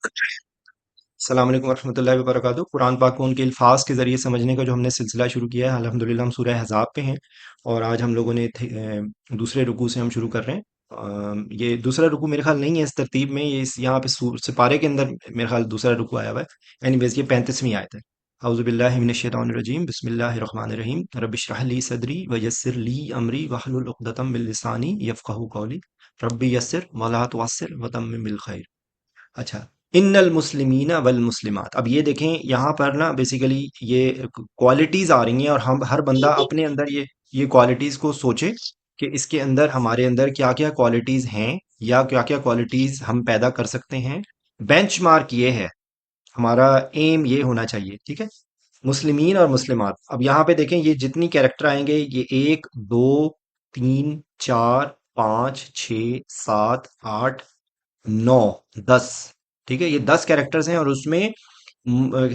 السلام علیکم ورحمۃ اللہ وبرکاتہ۔ قرآن پاک کو ان کے الفاظ کے ذریعے سمجھنے کا جو ہم نے سلسلہ شروع کیا ہے، الحمدللہ ہم سورہ احزاب پہ ہیں، اور آج ہم لوگوں نے دوسرے رکوع سے ہم شروع کر رہے ہیں۔ یہ دوسرا رکوع میرے خیال نہیں ہے اس ترتیب میں، یہ یہاں پہ سپارے کے اندر میرے خیال دوسرا رکوع آیا ہوا ہے۔ اینی ویز یہ 35ویں آیت ہے۔ اعوذ باللہ من الشیطان الرجیم، بسم اللہ الرحمن الرحیم، رب اشرح لی صدری ویسر لی امری واحلل عقدۃ من لسانی یفقہوا قولی، رب یسر ولا تعسر وتمم بالخیر۔ اچھا، ان المسلمین والمسلمات، اب یہ دیکھیں یہاں پر نا بیسیکلی یہ کوالٹیز آ رہی ہیں، اور ہم ہر بندہ اپنے اندر یہ کوالٹیز کو سوچے کہ اس کے اندر ہمارے اندر کیا کیا کوالٹیز ہیں، یا کیا کیا کوالٹیز ہم پیدا کر سکتے ہیں۔ بینچ مارک یہ ہے، ہمارا ایم یہ ہونا چاہیے، ٹھیک ہے۔ مسلمین اور مسلمات، اب یہاں پہ دیکھیں یہ جتنی کیریکٹر آئیں گے، یہ ایک دو تین چار پانچ چھ سات آٹھ نو، 10، ٹھیک ہے، یہ 10 کیریکٹرز ہیں، اور اس میں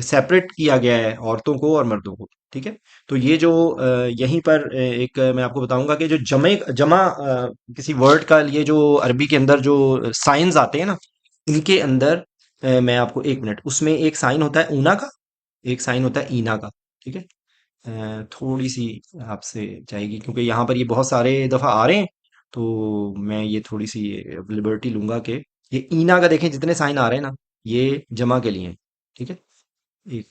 سیپریٹ کیا گیا ہے عورتوں کو اور مردوں کو، ٹھیک ہے۔ تو یہ جو یہیں پر ایک میں آپ کو بتاؤں گا کہ جو جمع کسی ورڈ کا، یہ جو عربی کے اندر جو سائنز آتے ہیں نا، ان کے اندر میں آپ کو ایک منٹ، اس میں ایک سائن ہوتا ہے اونا کا، ایک سائن ہوتا ہے اینا کا، ٹھیک ہے۔ تھوڑی سی آپ سے چاہیے گی کیونکہ یہاں پر یہ بہت سارے دفعہ آ رہے ہیں، تو میں یہ تھوڑی سی لبرٹی لوں گا کہ یہ اینا کا دیکھیں جتنے سائن آ رہے ہیں نا، یہ جمع کے لیے ہیں، ٹھیک ہے۔ ایک،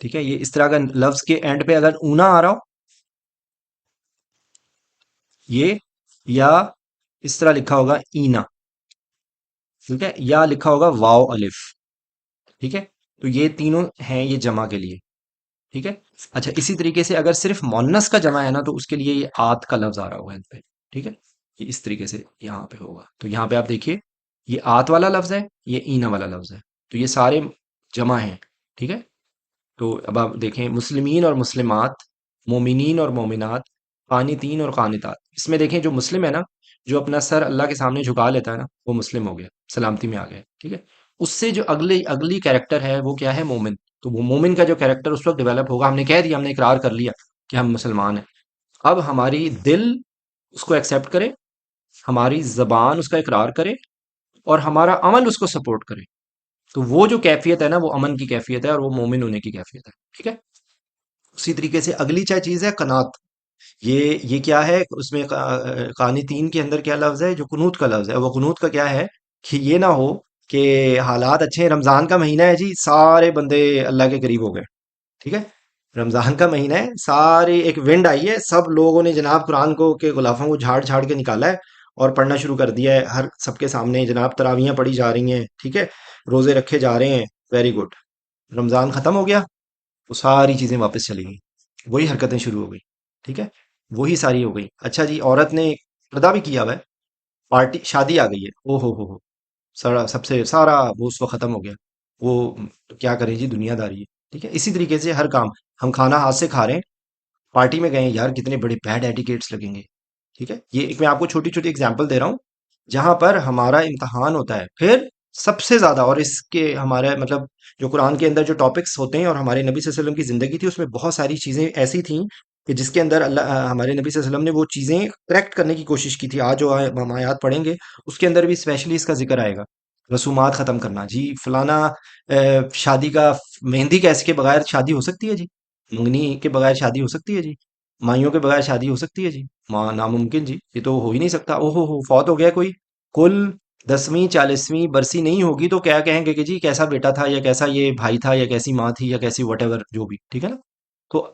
ٹھیک ہے، یہ اس طرح کا لفظ کے اینڈ پہ اگر اونا آ رہا ہو، یہ، یا اس طرح لکھا ہوگا اینا، ٹھیک ہے، یا لکھا ہوگا واو الف، ٹھیک ہے۔ تو یہ تینوں ہیں یہ جمع کے لیے، ٹھیک ہے۔ اچھا، اسی طریقے سے اگر صرف مونس کا جمع ہے نا، تو اس کے لیے یہ آت کا لفظ آ رہا ہوگا ان پہ، ٹھیک ہے۔ یہ اس طریقے سے یہاں پہ ہوگا، تو یہاں پہ آپ دیکھیے یہ آت والا لفظ ہے، یہ اینا والا لفظ ہے، تو یہ سارے جمع ہیں، ٹھیک ہے۔ تو اب آپ دیکھیں مسلمین اور مسلمات، مومنین اور مومنات، قانتین اور قانتات، اس میں دیکھیں جو مسلم ہے نا، جو اپنا سر اللہ کے سامنے جھکا لیتا ہے نا، وہ مسلم ہو گیا، سلامتی میں آ گیا، ٹھیک ہے۔ اس سے جو اگلی کیریکٹر ہے وہ کیا ہے؟ مومن۔ تو وہ مومن کا جو کیریکٹر اس وقت ڈیولپ ہوگا، ہم نے کہہ دیا، ہم نے اقرار کر لیا کہ ہم مسلمان ہیں، اب ہماری دل اس کو ایکسیپٹ کرے، ہماری زبان اس کا اقرار کرے، اور ہمارا عمل اس کو سپورٹ کرے، تو وہ جو کیفیت ہے نا، وہ امن کی کیفیت ہے، اور وہ مومن ہونے کی کیفیت ہے، ٹھیک ہے۔ اسی طریقے سے اگلی چیز ہے قنات۔ یہ کیا ہے؟ اس میں قانتین کے اندر کیا لفظ ہے؟ جو قنوت کا لفظ ہے، وہ قنوت کا کیا ہے کہ یہ نہ ہو کہ حالات اچھے ہیں، رمضان کا مہینہ ہے جی، سارے بندے اللہ کے قریب ہو گئے، ٹھیک ہے۔ رمضان کا مہینہ ہے، سارے ایک ونڈ آئی ہے، سب لوگوں نے جناب قرآن کو کے غلافوں کو جھاڑ جھاڑ کے نکالا ہے، اور پڑھنا شروع کر دیا ہے، ہر سب کے سامنے جناب تراویحاں پڑھی جا رہی ہیں، ٹھیک ہے، روزے رکھے جا رہے ہیں، ویری گڈ۔ رمضان ختم ہو گیا، وہ ساری چیزیں واپس چلی گئیں، وہی حرکتیں شروع ہو گئی، ٹھیک ہے، وہی ساری ہو گئی۔ اچھا جی، عورت نے پردہ بھی کیا ہوا ہے، پارٹی شادی آ گئی ہے، او ہو، سارا سب سے سارا وہ اس وقت ختم ہو گیا، وہ تو کیا کریں جی، دنیا داری ہے، ٹھیک ہے۔ اسی طریقے سے ہر کام، ہم کھانا ہاتھ سے کھا رہے ہیں، پارٹی میں گئے ہیں، یار کتنے بڑے بیڈ ایٹیکیٹس لگیں گے، ٹھیک ہے۔ یہ ایک میں آپ کو چھوٹی چھوٹی اگزامپل دے رہا ہوں، جہاں پر ہمارا امتحان ہوتا ہے، پھر سب سے زیادہ، اور اس کے ہمارے مطلب جو قرآن کے اندر جو ٹاپکس ہوتے ہیں، اور ہمارے نبی صلی اللہ علیہ وسلم کی زندگی تھی، اس میں بہت ساری چیزیں ایسی تھیں کہ جس کے اندر اللہ ہمارے نبی صلی اللہ علیہ وسلم نے وہ چیزیں کریکٹ کرنے کی کوشش کی تھی۔ آج جو ہم آیات پڑھیں گے، اس کے اندر بھی اسپیشلی اس کا ذکر آئے گا، رسومات ختم کرنا جی، فلانا شادی کا مہندی کیس کے بغیر شادی ہو سکتی ہے جی؟ منگنی کے بغیر شادی ہو سکتی ہے جی؟ مائیوں کے بغیر شادی ہو سکتی ہے جی؟ ماں ناممکن جی، یہ تو ہو ہی نہیں سکتا۔ او ہو، فوت ہو گیا کوئی، کل 10ویں 40ویں برسی نہیں ہوگی تو کیا کہیں گے کہ جی کیسا بیٹا تھا، یا کیسا یہ بھائی تھا، یا کیسی ماں تھی، یا کیسی وٹ ایور جو بھی، ٹھیک ہے نا۔ تو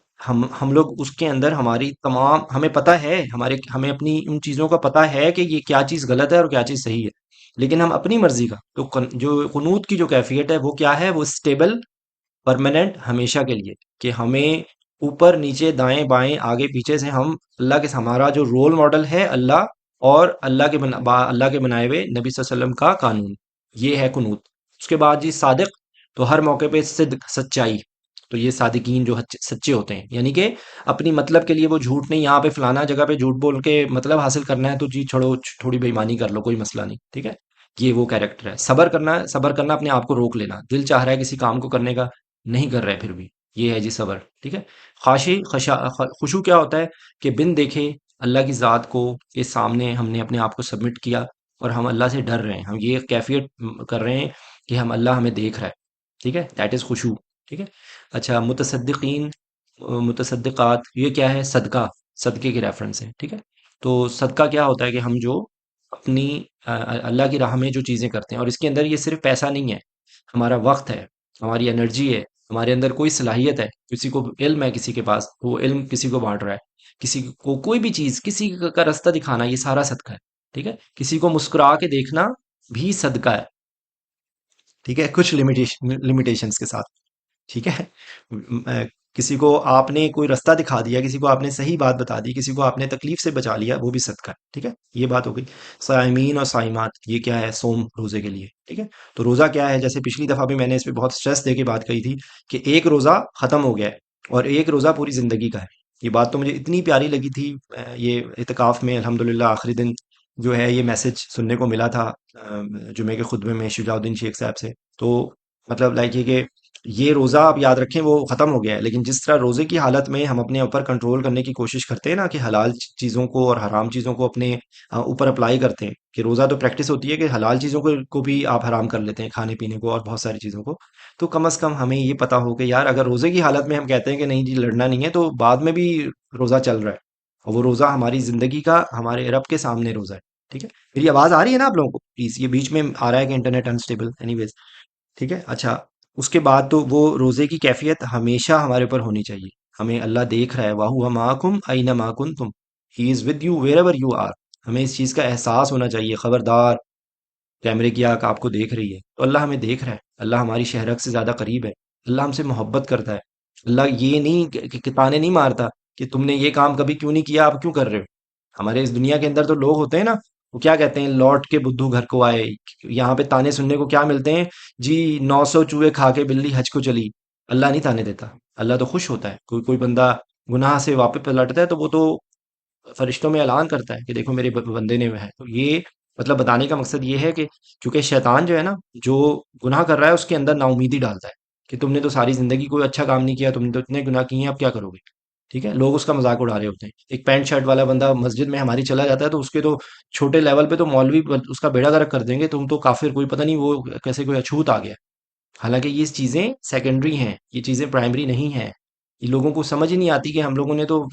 ہم لوگ اس کے اندر ہماری تمام، ہمیں پتہ ہے، ہمیں اپنی ان چیزوں کا پتہ ہے کہ یہ کیا چیز غلط ہے اور کیا چیز صحیح ہے، لیکن ہم اپنی مرضی کا، تو جو قنوت کی جو کیفیت ہے وہ کیا ہے؟ وہ اسٹیبل، پرماننٹ، ہمیشہ کے لیے، کہ ہمیں اوپر نیچے دائیں بائیں آگے پیچھے سے ہم اللہ کے، ہمارا جو رول ماڈل ہے اللہ، اور اللہ کے بنائے ہوئے نبی صلی اللہ علیہ وسلم کا قانون، یہ ہے قنوت۔ اس کے بعد جی صادق، تو ہر موقع پہ صدق، سچائی، تو یہ صادقین جو سچے ہوتے ہیں، یعنی کہ اپنی مطلب کے لیے وہ جھوٹ نہیں، یہاں پہ فلانا جگہ پہ جھوٹ بول کے مطلب حاصل کرنا ہے تو جی چھوڑو، تھوڑی بےایمانی کر لو، کوئی مسئلہ نہیں، ٹھیک ہے۔ یہ وہ کیریکٹر ہے۔ صبر کرنا ہے، صبر کرنا اپنے آپ کو روک لینا، دل چاہ رہا ہے کسی کام کو کرنے کا، نہیں کر رہے پھر بھی، یہ ہے جی صبر، ٹھیک ہے۔ خشوع کیا ہوتا ہے؟ کہ بن دیکھے اللہ کی ذات کو کے سامنے ہم نے اپنے آپ کو سبمٹ کیا، اور ہم اللہ سے ڈر رہے ہیں، ہم یہ کیفیت کر رہے ہیں کہ ہم اللہ ہمیں دیکھ رہا ہے، ٹھیک ہے، دیٹ از خشوع، ٹھیک ہے۔ اچھا، متصدقین، متصدقات، یہ کیا ہے؟ صدقہ، صدقے کی ریفرنس ہے، ٹھیک ہے۔ تو صدقہ کیا ہوتا ہے کہ ہم جو اپنی اللہ کی راہ میں جو چیزیں کرتے ہیں، اور اس کے اندر یہ صرف پیسہ نہیں ہے، ہمارا وقت ہے، ہماری انرجی ہے، ہمارے اندر کوئی صلاحیت ہے، کسی کو علم ہے، کسی کے پاس وہ علم کسی کو بانٹ رہا ہے، کسی کو کوئی بھی چیز، کسی کا راستہ دکھانا، یہ سارا صدقہ ہے، ٹھیک ہے۔ کسی کو مسکرا کے دیکھنا بھی صدقہ ہے، ٹھیک ہے، کچھ لمیٹیشنز کے ساتھ، ٹھیک ہے۔ کسی کو آپ نے کوئی راستہ دکھا دیا، کسی کو آپ نے صحیح بات بتا دی، کسی کو آپ نے تکلیف سے بچا لیا، وہ بھی صدقہ ہے، ٹھیک ہے۔ یہ بات ہو گئی۔ صائمین اور صائمات، یہ کیا ہے؟ صوم، روزے کے لیے، ٹھیک ہے۔ تو روزہ کیا ہے؟ جیسے پچھلی دفعہ بھی میں نے اس پہ بہت سٹریس دے کے بات کہی تھی کہ ایک روزہ ختم ہو گیا ہے اور ایک روزہ پوری زندگی کا ہے۔ یہ بات تو مجھے اتنی پیاری لگی تھی، یہ اعتکاف میں الحمدللہ آخری دن جو ہے یہ میسج سننے کو ملا تھا جمعے کے خطبے میں شجاع الدین شیخ صاحب سے۔ تو مطلب لائک یہ کہ یہ روزہ آپ یاد رکھیں وہ ختم ہو گیا ہے، لیکن جس طرح روزے کی حالت میں ہم اپنے اوپر کنٹرول کرنے کی کوشش کرتے ہیں نا، کہ حلال چیزوں کو اور حرام چیزوں کو اپنے اوپر اپلائی کرتے ہیں، کہ روزہ تو پریکٹس ہوتی ہے کہ حلال چیزوں کو بھی آپ حرام کر لیتے ہیں، کھانے پینے کو اور بہت ساری چیزوں کو، تو کم از کم ہمیں یہ پتا ہو کہ یار اگر روزے کی حالت میں ہم کہتے ہیں کہ نہیں جی لڑنا نہیں ہے، تو بعد میں بھی روزہ چل رہا ہے، اور وہ روزہ ہماری زندگی کا، ہمارے رب کے سامنے روزہ ہے، ٹھیک ہے۔ میری آواز آ رہی ہے نا آپ لوگوں کو؟ پلیز، یہ بیچ میں آ رہا ہے کہ انٹرنیٹ انسٹیبل، اینی ویز، ٹھیک ہے۔ اچھا، اس کے بعد تو وہ روزے کی کیفیت ہمیشہ ہمارے اوپر ہونی چاہیے، ہمیں اللہ دیکھ رہا ہے، وَهُوَ مَعَكُمْ أَيْنَمَا كُنْتُمْ، He is with you wherever you are، ہمیں اس چیز کا احساس ہونا چاہیے، خبردار کیمرے کی آنکھ آپ کو دیکھ رہی ہے تو اللہ ہمیں دیکھ رہا ہے، اللہ ہماری شہرک سے زیادہ قریب ہے، اللہ ہم سے محبت کرتا ہے، اللہ یہ نہیں کہ تانے نہیں مارتا کہ تم نے یہ کام کبھی کیوں نہیں کیا، آپ کیوں کر رہے ہو۔ ہمارے اس دنیا کے اندر تو لوگ ہوتے ہیں نا، وہ کیا کہتے ہیں؟ لوٹ کے بدھو گھر کو آئے، یہاں پہ تانے سننے کو کیا ملتے ہیں؟ جی 900 چوہے کھا کے بلی حج کو چلی۔ اللہ نہیں تانے دیتا، اللہ تو خوش ہوتا ہے، کوئی کوئی بندہ گناہ سے واپس پلٹتا ہے تو وہ تو فرشتوں میں اعلان کرتا ہے کہ دیکھو میرے بندے نے وہ ہے، تو یہ مطلب بتانے کا مقصد یہ ہے کہ کیونکہ شیطان جو ہے نا، جو گناہ کر رہا ہے اس کے اندر نا امیدی ڈالتا ہے کہ تم نے تو ساری زندگی کوئی اچھا کام نہیں کیا، تم نے تو اتنے گناہ کیے ہیں، اب کیا کرو گے؟ ٹھیک ہے، لوگ اس کا مذاق اڑا رہے ہوتے ہیں، ایک پینٹ شرٹ والا بندہ مسجد میں ہماری چلا جاتا ہے تو اس کے تو چھوٹے لیول پہ تو مولوی اس کا بیڑا گرک کر دیں گے، تم تو کافر، کوئی پتہ نہیں وہ کیسے کوئی اچھوت آ گیا۔ حالانکہ یہ چیزیں سیکنڈری ہیں، یہ چیزیں پرائمری نہیں ہیں، یہ لوگوں کو سمجھ ہی نہیں آتی کہ ہم لوگوں نے تو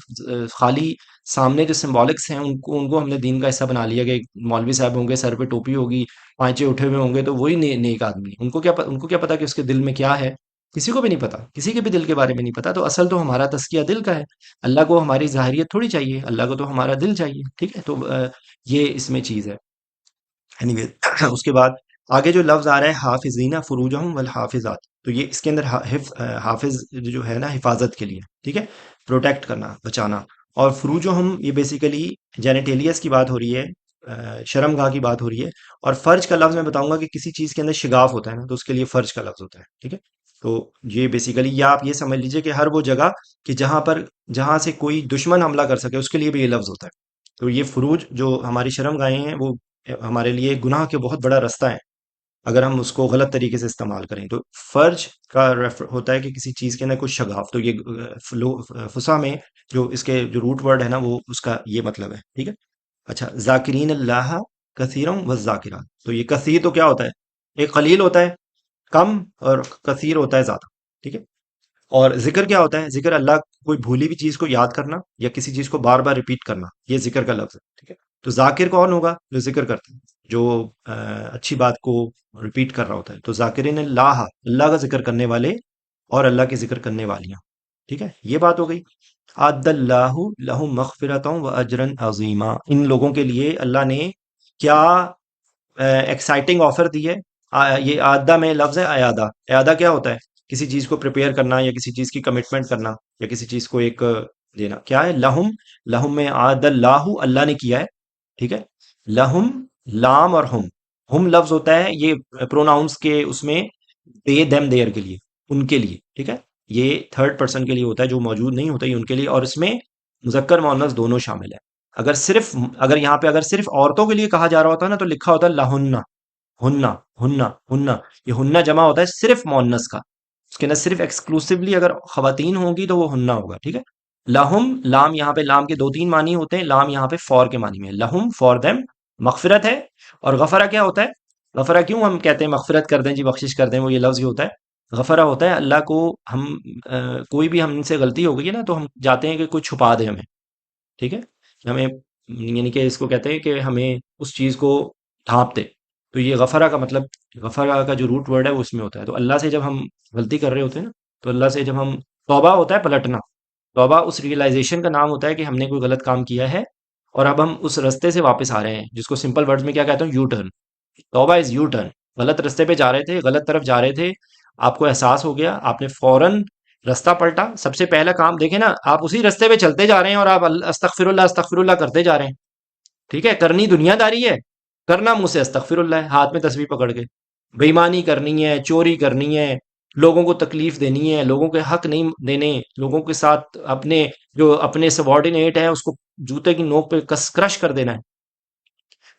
خالی سامنے جو سمبولکس ہیں ان کو ہم نے دین کا حصہ بنا لیا کہ مولوی صاحب ہوں گے، سر پہ ٹوپی ہوگی، پانچے اٹھے ہوئے ہوں گے تو وہی نیک آدمی ہے۔ ان کو کیا پتا کہ اس کے دل میں کیا ہے؟ کسی کو بھی نہیں پتا، کسی کے بھی دل کے بارے میں نہیں پتا، تو اصل تو ہمارا تزکیہ دل کا ہے۔ اللہ کو ہماری ظاہریت تھوڑی چاہیے، اللہ کو تو ہمارا دل چاہیے، ٹھیک ہے۔ تو یہ اس میں چیز ہے، اینی ویز اس کے بعد آگے جو لفظ آ رہا ہے حافظین فروجہم والحافظات، تو یہ اس کے اندر حافظ جو ہے نا حفاظت کے لیے، ٹھیک ہے، پروٹیکٹ کرنا، بچانا، اور فروجہم یہ بیسیکلی جینیٹیلیس کی بات ہو رہی ہے، شرم گاہ کی بات ہو رہی ہے، اور فرج کا لفظ میں بتاؤں گا کہ کسی چیز کے اندر شگاف ہوتا ہے نا، تو اس کے لیے فرج کا لفظ ہوتا ہے، ٹھیک ہے۔ تو یہ بیسیکلی، یا آپ یہ سمجھ لیجئے کہ ہر وہ جگہ کہ جہاں سے کوئی دشمن حملہ کر سکے اس کے لیے بھی یہ لفظ ہوتا ہے۔ تو یہ فروج جو ہماری شرم گاہیں ہیں وہ ہمارے لیے گناہ کے بہت بڑا راستہ ہے اگر ہم اس کو غلط طریقے سے استعمال کریں تو۔ فرج کا ہوتا ہے کہ کسی چیز کے اندر کوئی شگاف، تو یہ فسا میں جو اس کے جو روٹ ورڈ ہے نا وہ اس کا یہ مطلب ہے، ٹھیک ہے۔ اچھا، ذاکرین اللہ کثیرم و ذاکرات، تو یہ کثیر تو کیا ہوتا ہے؟ ایک قلیل ہوتا ہے کم، اور کثیر ہوتا ہے زیادہ، ٹھیک ہے۔ اور ذکر کیا ہوتا ہے؟ ذکر اللہ کوئی بھولی ہوئی چیز کو یاد کرنا یا کسی چیز کو بار بار ریپیٹ کرنا، یہ ذکر کا لفظ ہے، ٹھیک ہے۔ تو ذاکر کون ہوگا؟ جو ذکر کرتا ہے، جو اچھی بات کو ریپیٹ کر رہا ہوتا ہے، تو ذاکرین اللہ، اللہ کا ذکر کرنے والے اور اللہ کے ذکر کرنے والیاں، ٹھیک ہے، یہ بات ہو گئی۔ عد اللہ لہم مغفرۃ و اجرا عظیما، ان لوگوں کے لیے اللہ نے کیا ایکسائٹنگ آفر دی ہے۔ یہ آدہ میں لفظ ہے ایادہ، ایادہ کیا ہوتا ہے؟ کسی چیز کو پریپیئر کرنا یا کسی چیز کی کمٹمنٹ کرنا یا کسی چیز کو ایک دینا، کیا ہے؟ لہم، لہم میں عاد اللہ، اللہ نے کیا ہے، ٹھیک ہے۔ لہم، لام اور ہم لفظ ہوتا ہے یہ پروناؤنس کے اس میں دے دیم دیئر کے لیے، ان کے لیے، ٹھیک ہے۔ یہ تھرڈ پرسن کے لیے ہوتا ہے، جو موجود نہیں ہوتا یہ ان کے لیے، اور اس میں مذکر مؤنث دونوں شامل ہیں۔ اگر یہاں پہ اگر صرف عورتوں کے لیے کہا جا رہا ہوتا نا تو لکھا ہوتا ہے لہن، ہننا، ہننا، ہننا، یہ ہننا جمع ہوتا ہے صرف مؤنث کا، اس کے اندر صرف ایکسکلوسیولی اگر خواتین ہوں گی تو وہ ہننا ہوگا، ٹھیک ہے۔ لہم، لام یہاں پہ لام کے دو تین معنی ہوتے ہیں، لام یہاں پہ فور کے معنی میں ہے، لہم فار دیم مغفرت ہے، اور غفرہ کیا ہوتا ہے؟ غفرہ کیوں ہم کہتے ہیں مغفرت کر دیں جی، بخشش کر دیں، وہ یہ لفظ ہی ہوتا ہے، غفرہ ہوتا ہے اللہ کو ہم کوئی بھی ہم سے غلطی ہو گئی ہے نا، تو ہم جاتے ہیں کہ کوئی چھپا دے ہمیں، ٹھیک ہے، ہمیں یعنی کہ اس کو کہتے ہیں کہ ہمیں اس چیز کو ڈھانپ دے، تو یہ غفرہ کا مطلب، غفرہ کا جو روٹ ورڈ ہے وہ اس میں ہوتا ہے، تو اللہ سے جب ہم غلطی کر رہے ہوتے ہیں نا، تو اللہ سے جب ہم، توبہ ہوتا ہے پلٹنا، توبہ اس ریئلائزیشن کا نام ہوتا ہے کہ ہم نے کوئی غلط کام کیا ہے اور اب ہم اس رستے سے واپس آ رہے ہیں، جس کو سمپل ورڈز میں کیا کہتا ہوں، یو ٹرن، توبہ از یو ٹرن، غلط رستے پہ جا رہے تھے، غلط طرف جا رہے تھے، آپ کو احساس ہو گیا، آپ نے فوراً رستہ پلٹا، سب سے پہلا کام دیکھیں نا، آپ اسی رستے پہ چلتے جا رہے ہیں اور آپ استغفر اللہ کرتے جا رہے ہیں، ٹھیک ہے، کرنی دنیا داری ہے، کرنا منہ سے استغفر اللہ ہے، ہاتھ میں تسبیح پکڑ کے، بےایمانی کرنی ہے، چوری کرنی ہے، لوگوں کو تکلیف دینی ہے، لوگوں کے حق نہیں دینے، لوگوں کے ساتھ اپنے جو اپنے سبارڈینیٹ ہیں اس کو جوتے کی نوک پہ کرش کر دینا ہے،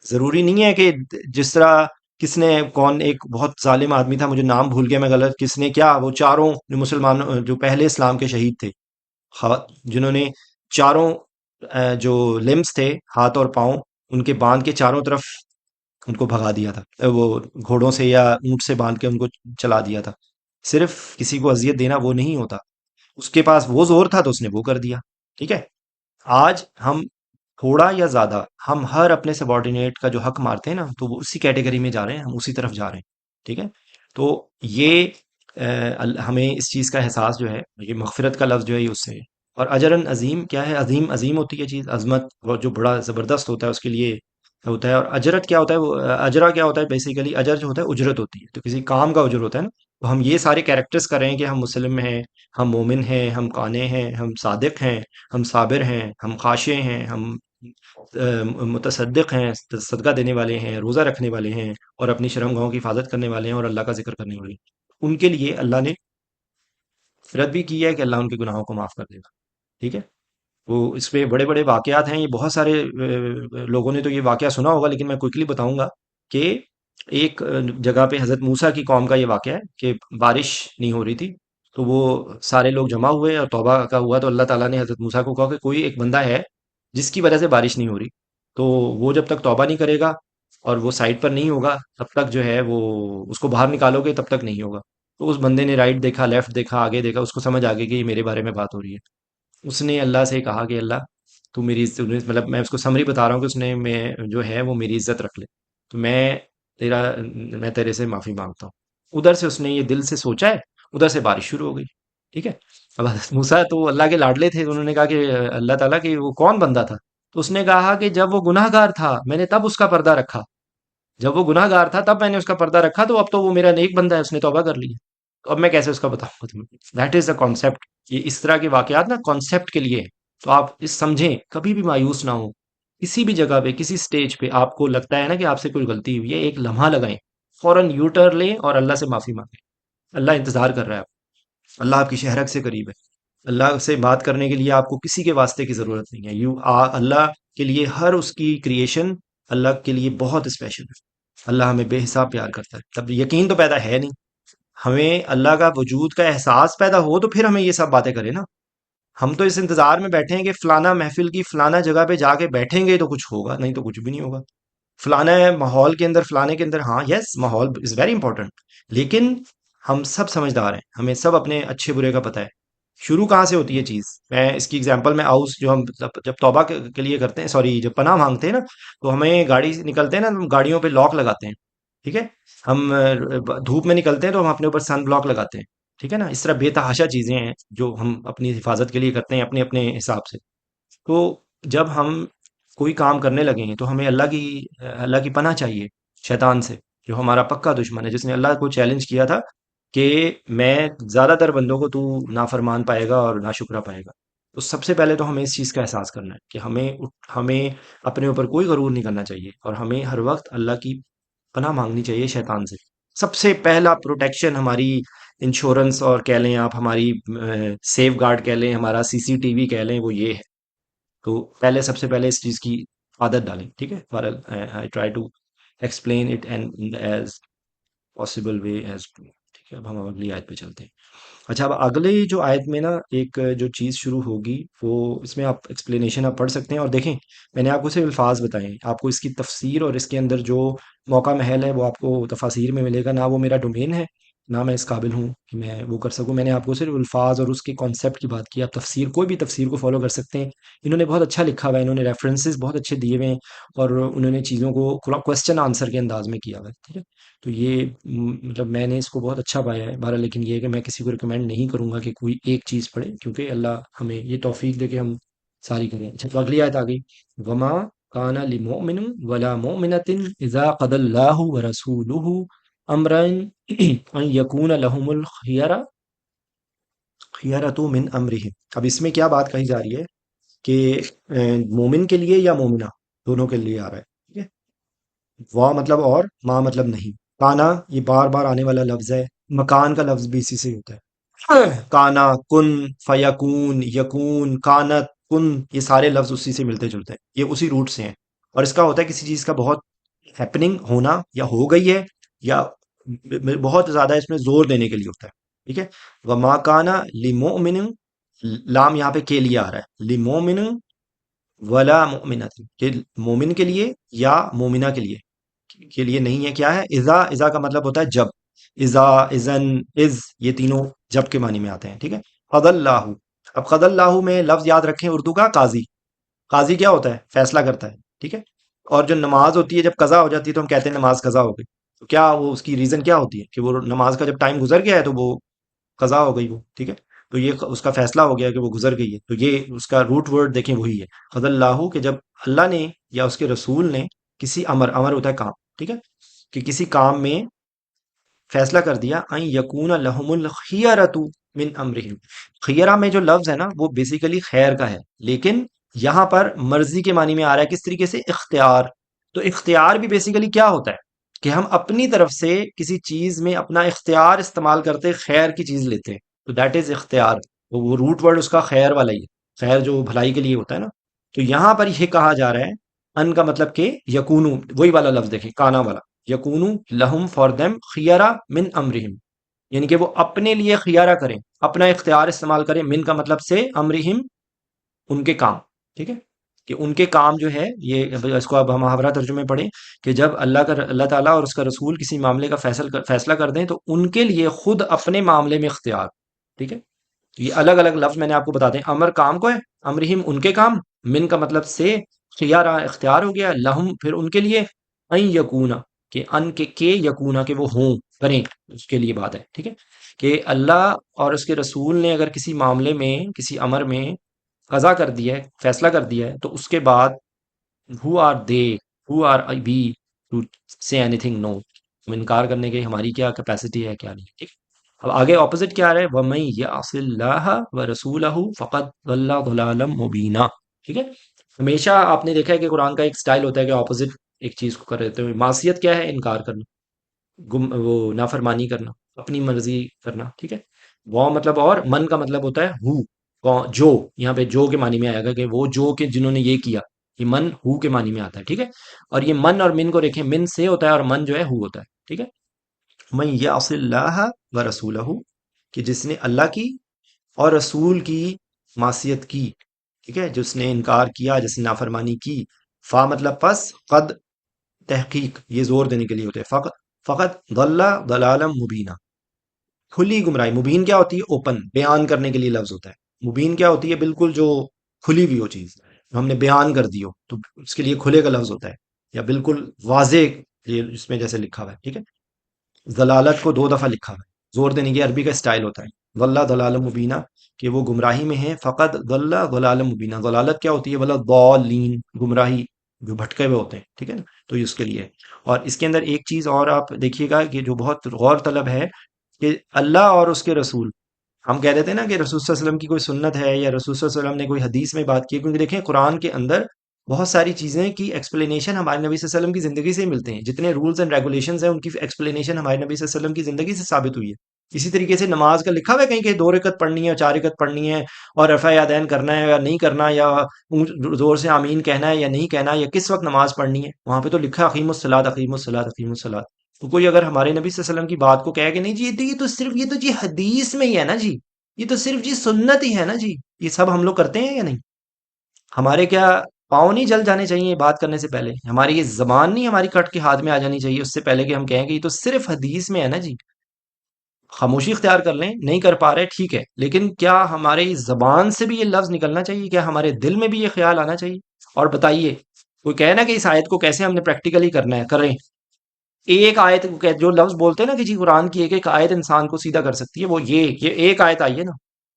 ضروری نہیں ہے کہ جس طرح کس نے، کون ایک بہت ظالم آدمی تھا، مجھے نام بھول گیا میں، غلط کس نے کیا، وہ چاروں جو مسلمانوں جو پہلے اسلام کے شہید تھے، جنہوں نے چاروں جو لمس تھے ہاتھ اور پاؤں، ان کے باندھ کے چاروں طرف ان کو بھگا دیا تھا، وہ گھوڑوں سے یا اونٹ سے باندھ کے ان کو چلا دیا تھا، صرف کسی کو اذیت دینا وہ نہیں ہوتا، اس کے پاس وہ زور تھا تو اس نے وہ کر دیا، ٹھیک ہے، آج ہم تھوڑا یا زیادہ ہم ہر اپنے سبارڈینیٹ کا جو حق مارتے ہیں نا، تو وہ اسی کیٹیگری میں جا رہے ہیں، ہم اسی طرف جا رہے ہیں، ٹھیک ہے، تو یہ ہمیں اس چیز کا احساس جو ہے، یہ مغفرت کا لفظ جو ہے یہ اس سے ہے، اور اجرن عظیم کیا ہے، عظیم عظیم ہوتی ہے چیز، عظمت، اور جو بڑا زبردست ہوتا ہے اس کے لیے ہوتا ہے، اور اجرت کیا ہوتا ہے، وہ اجرا کیا ہوتا ہے، بیسیکلی اجر جو ہوتا ہے اجرت ہوتی ہے، تو کسی کام کا اجر ہوتا ہے نا، تو ہم یہ سارے کریکٹرز کر رہے ہیں کہ ہم مسلم ہیں، ہم مومن ہیں، ہم قانے ہیں، ہم صادق ہیں، ہم صابر ہیں، ہم خاشع ہیں، ہم متصدق ہیں، صدقہ دینے والے ہیں، روزہ رکھنے والے ہیں، اور اپنی شرم گاہوں کی حفاظت کرنے والے ہیں، اور اللہ کا ذکر کرنے والے ہیں، ان کے لیے اللہ نے فرد بھی کی ہے کہ اللہ ان کے گناہوں کو معاف کر دے گا، ٹھیک ہے، وہ اس پہ بڑے بڑے واقعات ہیں، یہ بہت سارے لوگوں نے تو یہ واقعہ سنا ہوگا، لیکن میں کوئکلی بتاؤں گا کہ ایک جگہ پہ حضرت موسیٰ کی قوم کا یہ واقعہ ہے کہ بارش نہیں ہو رہی تھی، تو وہ سارے لوگ جمع ہوئے اور توبہ کا ہوا، تو اللہ تعالیٰ نے حضرت موسیٰ کو کہا کہ کوئی ایک بندہ ہے جس کی وجہ سے بارش نہیں ہو رہی، تو وہ جب تک توبہ نہیں کرے گا اور وہ سائٹ پر نہیں ہوگا تب تک جو ہے وہ، اس کو باہر نکالو گے تب تک نہیں ہوگا، تو اس بندے نے رائٹ دیکھا، لیفٹ دیکھا، آگے دیکھا، اس کو سمجھ آ گئی کہ یہ میرے بارے میں بات ہو رہی ہے، اس نے اللہ سے کہا کہ اللہ تو میری مطلب میں اس کو سمری بتا رہا ہوں کہ اس نے میں جو ہے وہ میری عزت رکھ لے، تو تیرا میں تیرے سے معافی مانگتا ہوں، ادھر سے اس نے یہ دل سے سوچا ہے، ادھر سے بارش شروع ہو گئی، ٹھیک ہے، اب حضرت موسیٰ تو اللہ کے لاڈلے تھے، انہوں نے کہا کہ اللہ تعالیٰ کہ وہ کون بندہ تھا، تو اس نے کہا کہ جب وہ گناہ گار تھا میں نے تب اس کا پردہ رکھا، جب وہ گناہ گار تھا تب میں نے اس کا پردہ رکھا، تو اب تو وہ میرا نیک بندہ ہے، اس نے توبہ کر لی ہے، تو اب میں کیسے اس کا بتاؤں گا تمہیں، دیٹ از دا کانسیپٹ، یہ اس طرح کے واقعات نا کانسیپٹ کے لیے ہیں، تو آپ اس سمجھیں، کبھی بھی مایوس نہ ہو، کسی بھی جگہ پہ کسی سٹیج پہ آپ کو لگتا ہے نا کہ آپ سے کوئی غلطی ہوئی ہے، ایک لمحہ لگائیں، فوراً یو ٹرن لیں اور اللہ سے معافی مانگیں، اللہ انتظار کر رہا ہے، اللہ آپ کی شہرک سے قریب ہے، اللہ سے بات کرنے کے لیے آپ کو کسی کے واسطے کی ضرورت نہیں ہے، اللہ کے لیے ہر اس کی کریشن اللہ کے لیے بہت اسپیشل ہے، اللہ ہمیں بے حساب پیار کرتا ہے، تب یقین تو پیدا ہے نہیں، ہمیں اللہ کا وجود کا احساس پیدا ہو تو پھر ہمیں یہ سب باتیں کریں نا، ہم تو اس انتظار میں بیٹھے ہیں کہ فلانا محفل کی فلانا جگہ پہ جا کے بیٹھیں گے تو کچھ ہوگا، نہیں تو کچھ بھی نہیں ہوگا، فلانا ماحول کے اندر، فلانے کے اندر، ہاں یس ماحول از ویری امپورٹنٹ، لیکن ہم سب سمجھدار ہیں، ہمیں سب اپنے اچھے برے کا پتہ ہے، شروع کہاں سے ہوتی ہے چیز، میں اس کی اگزامپل میں آؤس جو ہم جب توبہ کے لیے کرتے ہیں، سوری جب پناہ مانگتے ہیں نا، تو ہمیں گاڑی سے نکلتے ہیں نا، ہم گاڑیوں پہ لاک لگاتے ہیں، ٹھیک ہے، ہم دھوپ میں نکلتے ہیں تو ہم اپنے اوپر سن بلاک لگاتے ہیں، ٹھیک ہے نا، اس طرح بے تحاشا چیزیں ہیں جو ہم اپنی حفاظت کے لیے کرتے ہیں اپنے اپنے حساب سے، تو جب ہم کوئی کام کرنے لگے ہیں تو ہمیں اللہ کی پناہ چاہیے شیطان سے، جو ہمارا پکا دشمن ہے، جس نے اللہ کو چیلنج کیا تھا کہ میں زیادہ تر بندوں کو تو نافرمان پائے گا اور ناشکرا پائے گا، تو سب سے پہلے تو ہمیں اس چیز کا احساس کرنا ہے کہ ہمیں اپنے اوپر کوئی غرور نہیں کرنا چاہیے، اور ہمیں ہر وقت اللہ کی پناہ مانگنی چاہیے شیطان سے، سب سے پہلا پروٹیکشن ہماری انشورنس، اور کہہ لیں آپ ہماری سیف گارڈ کہہ لیں، ہمارا سی سی ٹی وی کہہ لیں، وہ یہ ہے، تو پہلے سب سے پہلے اس چیز کی عادت ڈالیں، ٹھیک ہے، for I try to explain it and as possible way as اب ہم اگلی آیت پہ چلتے ہیں. اچھا، اب اگلی جو آیت میں نا ایک جو چیز شروع ہوگی وہ اس میں آپ ایکسپلینیشن آپ پڑھ سکتے ہیں. اور دیکھیں، میں نے آپ کو صرف الفاظ بتائے ہیں، آپ کو اس کی تفسیر اور اس کے اندر جو موقع محل ہے وہ آپ کو تفاسیر میں ملے گا. نہ وہ میرا ڈومین ہے، نہ میں اس قابل ہوں کہ میں وہ کر سکوں. میں نے آپ کو صرف الفاظ اور اس کے کانسیپٹ کی بات کی. آپ تفسیر، کوئی بھی تفسیر کو فالو کر سکتے ہیں. انہوں نے بہت اچھا لکھا ہوا ہے، انہوں نے ریفرنسز بہت اچھے دیے ہوئے ہیں، اور انہوں نے چیزوں کو کوشچن آنسر کے انداز میں کیا ہوا ہے. ٹھیک ہے، تو یہ مطلب میں نے اس کو بہت اچھا پایا ہے بہرحال. لیکن یہ ہے کہ میں کسی کو ریکمینڈ نہیں کروں گا کہ کوئی ایک چیز پڑھے، کیونکہ اللہ ہمیں یہ توفیق دے کہ ہم ساری کریں. اچھا، تو اگلی آیت آ گئی. وما کان لمؤمن ولا مؤمنۃ اذا قضى الله ورسوله امرا ان يكون لهم الخيرة من امرهم. اب اس میں کیا بات کہی جا رہی ہے کہ مومن کے لیے یا مومنہ دونوں کے لیے آ رہا ہے. ٹھیک ہے، وا مطلب اور، ماں مطلب نہیں. کانا یہ بار بار آنے والا لفظ ہے. مکان کا لفظ بھی اسی سے ہوتا ہے. کانا، کن، فیکون، یکون، کانت، کن، یہ سارے لفظ اسی سے ملتے جلتے ہیں، یہ اسی روٹ سے ہیں. اور اس کا ہوتا ہے کسی چیز کا بہت ہیپننگ ہونا، یا ہو گئی ہے، یا بہت زیادہ اس میں زور دینے کے لیے ہوتا ہے. ٹھیک ہے، وما کانا لمؤمن، لام یہاں پہ کے لیے آ رہا ہے، لمؤمن ولا مؤمنۃ، کہ مومن کے لیے یا مومنہ کے لیے نہیں ہے. کیا ہے؟ اذا، اذا کا مطلب ہوتا ہے جب. اذا، اذن، از، یہ تینوں جب کے معنی میں آتے ہیں. ٹھیک ہے، قضى اللہ. اب قضى اللہ میں لفظ یاد رکھیں اردو کا قاضی. قاضی کیا ہوتا ہے؟ فیصلہ کرتا ہے. ٹھیک ہے، اور جو نماز ہوتی ہے جب قضا ہو جاتی ہے تو ہم کہتے ہیں نماز قضا ہو گئی. تو کیا وہ اس کی ریزن کیا ہوتی ہے؟ کہ وہ نماز کا جب ٹائم گزر گیا ہے تو وہ قضا ہو گئی وہ. ٹھیک ہے، تو یہ اس کا فیصلہ ہو گیا کہ وہ گزر گئی ہے. تو یہ اس کا روٹ ورڈ دیکھیں وہی ہے، قضى اللہ، کہ جب اللہ نے یا اس کے رسول نے کسی امر، امر ہوتا ہے کام. ٹھیک ہے، کہ کسی کام میں فیصلہ کر دیا، ان یکون لہم الخیرۃ من امرہم. خیرہ میں جو لفظ ہے نا وہ بیسیکلی خیر کا ہے، لیکن یہاں پر مرضی کے معنی میں آ رہا ہے. کس طریقے سے؟ اختیار. تو اختیار بھی بیسیکلی کیا ہوتا ہے کہ ہم اپنی طرف سے کسی چیز میں اپنا اختیار استعمال کرتے، خیر کی چیز لیتے ہیں، تو دیٹ از اختیار. وہ روٹ ورڈ اس کا خیر والا ہی ہے، خیر جو بھلائی کے لیے ہوتا ہے نا. تو یہاں پر یہ کہا جا رہا ہے ان کا مطلب کہ یکونو، وہی والا لفظ دیکھیں کانا والا، یکونو لہم فار دیم خیارہ من امرہم، یعنی کہ وہ اپنے لیے خیارہ کریں، اپنا اختیار استعمال کریں. من کا مطلب سے امرہم، ان کے کام. ٹھیک ہے، کہ ان کے کام جو ہے یہ، اس کو اب ہم محاورہ ترجمے پڑھیں کہ جب اللہ تعالیٰ اور اس کا رسول کسی معاملے کا فیصلہ کر دیں تو ان کے لیے خود اپنے معاملے میں اختیار. ٹھیک ہے، تو یہ الگ الگ لفظ میں نے آپ کو بتا دیں. امر کام کو ہے، امرہم ان کے کام، من کا مطلب سے خیارہ اختیار ہو گیا، لہم پھر ان کے لیے، این یکونا کہ ان کے یکونا کہ وہ ہوں، کریں، اس کے لیے بات ہے. ٹھیک ہے، کہ اللہ اور اس کے رسول نے اگر کسی معاملے میں، کسی امر میں قضا کر دیا ہے، فیصلہ کر دیا ہے، تو اس کے بعد who are they, who are be to say anything no, ہم انکار کرنے کی ہماری کیا کیپیسٹی ہے، کیا نہیں. ٹھیک، اب آگے اپوزٹ کیا رہے، وَمَن يَعْصِ اللَّهَ وَرَسُولَهُ فَقَدْ ضَلَّ ضَلَالًا مُبِينًا. ٹھیک ہے، ہمیشہ آپ نے دیکھا ہے کہ قرآن کا ایک سٹائل ہوتا ہے کہ اپوزٹ ایک چیز کو کر دیتے ہیں. معصیت کیا ہے؟ انکار کرنا، وہ نافرمانی کرنا، اپنی مرضی کرنا. ٹھیک ہے، وہ مطلب، اور من کا مطلب ہوتا ہے ہو، جو، یہاں پہ جو کے معنی میں آئے گا کہ وہ جو کہ جنہوں نے یہ کیا، یہ من ہو کے معنی میں آتا ہے. ٹھیک ہے، اور یہ من اور من کو دیکھیں، من سے ہوتا ہے اور من جو ہے ہو ہوتا ہے. ٹھیک ہے، من یعص اللہ و رسولہ، کہ جس نے اللہ کی اور رسول کی معصیت کی. ٹھیک ہے، جس نے انکار کیا، جس نے نافرمانی کی. فا مطلب پس، قد تحقیق، یہ زور دینے کے لیے ہوتے ہیں. فقط ضل ضلالا مبینہ، کھلی گمراہی. مبین کیا ہوتی ہے؟ اوپن، بیان کرنے کے لیے لفظ ہوتا ہے. مبین کیا ہوتی ہے؟ بالکل جو کھلی ہوئی ہو چیز، ہم نے بیان کر دی ہو تو اس کے لیے کھلے کا لفظ ہوتا ہے، یا بالکل واضح، یہ اس میں جیسے لکھا ہوا ہے. ٹھیک ہے، ضلالت کو دو دفعہ لکھا ہوا ہے، زور دینے کی عربی کا اسٹائل ہوتا ہے. ضل ضلال مبینہ، کہ وہ گمراہی میں ہے. فقط ضل ضلال مبینہ، ضلالت کیا ہوتی ہے؟ ولا ضالین، گمراہی، جو بھٹکے ہوئے ہوتے ہیں. ٹھیک ہے نا، تو یہ اس کے لیے ہے. اور اس کے اندر ایک چیز اور آپ دیکھیے گا کہ جو بہت غور طلب ہے، کہ اللہ اور اس کے رسول، ہم کہہ دیتے ہیں نا کہ رسول صلی اللہ علیہ وسلم کی کوئی سنت ہے یا رسول صلی اللہ علیہ وسلم نے کوئی حدیث میں بات کی ہے، کیونکہ دیکھیں قرآن کے اندر بہت ساری چیزیں کی ایکسپلینیشن ہمارے نبی صلی اللہ علیہ وسلم کی زندگی سے ہی ملتے ہیں. جتنے رولز اینڈ ریگولیشنز ہیں ان کی ایکسپلینیشن ہمارے نبی صلی اللہ علیہ وسلم کی زندگی سے ثابت ہوئی ہے. اسی طریقے سے نماز کا لکھا ہوا ہے کہیں کہ 2 رکعت پڑھنی ہے اور 4 رکعت پڑھنی ہے، اور رفع یدین کرنا ہے یا نہیں کرنا، یا زور سے آمین کہنا ہے یا نہیں کہنا، یا کس وقت نماز پڑھنی ہے. وہاں پہ تو لکھا ہے اقیم الصلاۃ، اقیم الصلاۃ، اقیم الصلاۃ. تو کوئی اگر ہمارے نبی صلی اللہ علیہ وسلم کی بات کو کہے کہ نہیں جی یہ تو صرف یہ تو جی حدیث میں ہی ہے نا جی، یہ تو صرف جی سنت ہی ہے نا جی، یہ سب ہم لوگ کرتے ہیں یا نہیں؟ ہمارے کیا پاؤں نہیں جل جانے چاہیے بات کرنے سے پہلے؟ ہماری یہ زبان نہیں ہماری کٹ کے ہاتھ میں آ جانی چاہیے اس سے پہلے کہ ہم کہیں کہ یہ تو صرف حدیث میں ہے نا جی؟ خاموشی اختیار کر لیں، نہیں کر پا رہے ٹھیک ہے، لیکن کیا ہمارے زبان سے بھی یہ لفظ نکلنا چاہیے؟ کیا ہمارے دل میں بھی یہ خیال آنا چاہیے؟ اور بتائیے، کوئی کہے نا کہ اس آیت کو کیسے ہم نے پریکٹیکلی کرنا ہے، کریں۔ ایک آیت جو لفظ بولتے ہیں نا کہ جی قرآن کی ایک ایک آیت انسان کو سیدھا کر سکتی ہے، وہ یہ ایک آیت آئی ہے نا،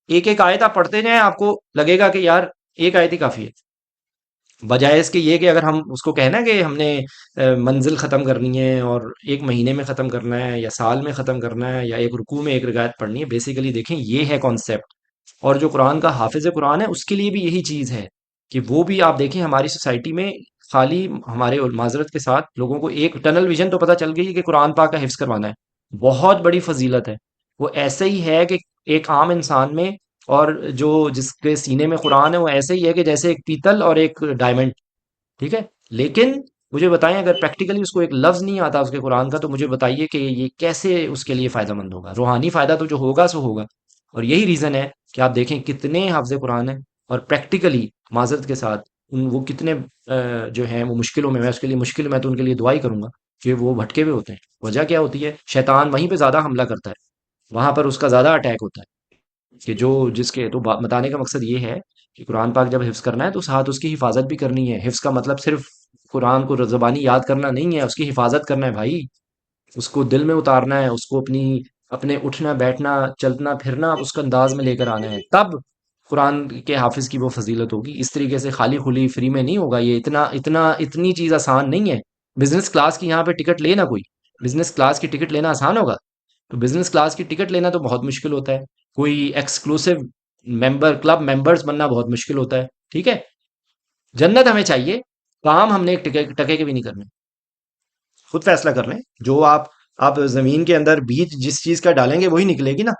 ایک ایک آیت آپ پڑھتے جائیں، آپ کو لگے گا کہ یار ایک آیت ہی کافی ہے، بجائے اس کے یہ کہ اگر ہم اس کو کہنا کہ ہم نے منزل ختم کرنی ہے اور ایک مہینے میں ختم کرنا ہے یا سال میں ختم کرنا ہے یا ایک رکوع میں ایک رکعت پڑھنی ہے، بیسیکلی دیکھیں یہ ہے کانسیپٹ۔ اور جو قرآن کا حافظ قرآن ہے اس کے لیے بھی یہی چیز ہے کہ وہ بھی آپ دیکھیں ہماری سوسائٹی میں خالی ہمارے معذرت کے ساتھ لوگوں کو ایک ٹنل ویژن تو پتہ چل گئی ہے کہ قرآن پاک کا حفظ کروانا ہے، بہت بڑی فضیلت ہے۔ وہ ایسے ہی ہے کہ ایک عام انسان میں اور جو جس کے سینے میں قرآن ہے وہ ایسے ہی ہے کہ جیسے ایک پیتل اور ایک ڈائمنڈ، ٹھیک ہے؟ لیکن مجھے بتائیں اگر پریکٹیکلی اس کو ایک لفظ نہیں آتا اس کے قرآن کا، تو مجھے بتائیے کہ یہ کیسے اس کے لیے فائدہ مند ہوگا؟ روحانی فائدہ تو جو ہوگا سو ہوگا۔ اور یہی ریزن ہے کہ آپ دیکھیں کتنے حافظ قرآن ہیں اور پریکٹیکلی معذرت کے ساتھ وہ کتنے جو ہیں وہ مشکلوں میں اس کے لیے مشکل، میں تو ان کے لیے دعا ہی کروں گا کہ وہ بھٹکے ہوئے ہوتے ہیں۔ وجہ کیا ہوتی ہے؟ شیطان وہیں پہ زیادہ حملہ کرتا ہے، وہاں پر اس کا زیادہ اٹیک ہوتا ہے کہ جو جس کے تو بتانے کا مقصد یہ ہے کہ قرآن پاک جب حفظ کرنا ہے تو ساتھ اس کی حفاظت بھی کرنی ہے۔ حفظ کا مطلب صرف قرآن کو زبانی یاد کرنا نہیں ہے، اس کی حفاظت کرنا ہے بھائی، اس کو دل میں اتارنا ہے، اس کو اپنے اٹھنا بیٹھنا چلنا پھرنا اس کا انداز میں لے کر آنا ہے، تب قرآن کے حافظ کی وہ فضیلت ہوگی۔ اس طریقے سے خالی خلی فری میں نہیں ہوگا، یہ اتنی چیز آسان نہیں ہے۔ بزنس کلاس کی یہاں پہ ٹکٹ لینا، کوئی بزنس کلاس کی ٹکٹ لینا آسان ہوگا؟ تو بزنس کلاس کی ٹکٹ لینا تو بہت مشکل ہوتا ہے، کوئی ایکسکلوسیو کلب ممبرس بننا بہت مشکل ہوتا ہے، ٹھیک ہے؟ جنت ہمیں چاہیے، کام ہم نے ایک ٹکے کے بھی نہیں کرنے، خود فیصلہ کر لیں۔ جو آپ زمین کے اندر بیج جس چیز کا ڈالیں گے وہی نکلے گی نا۔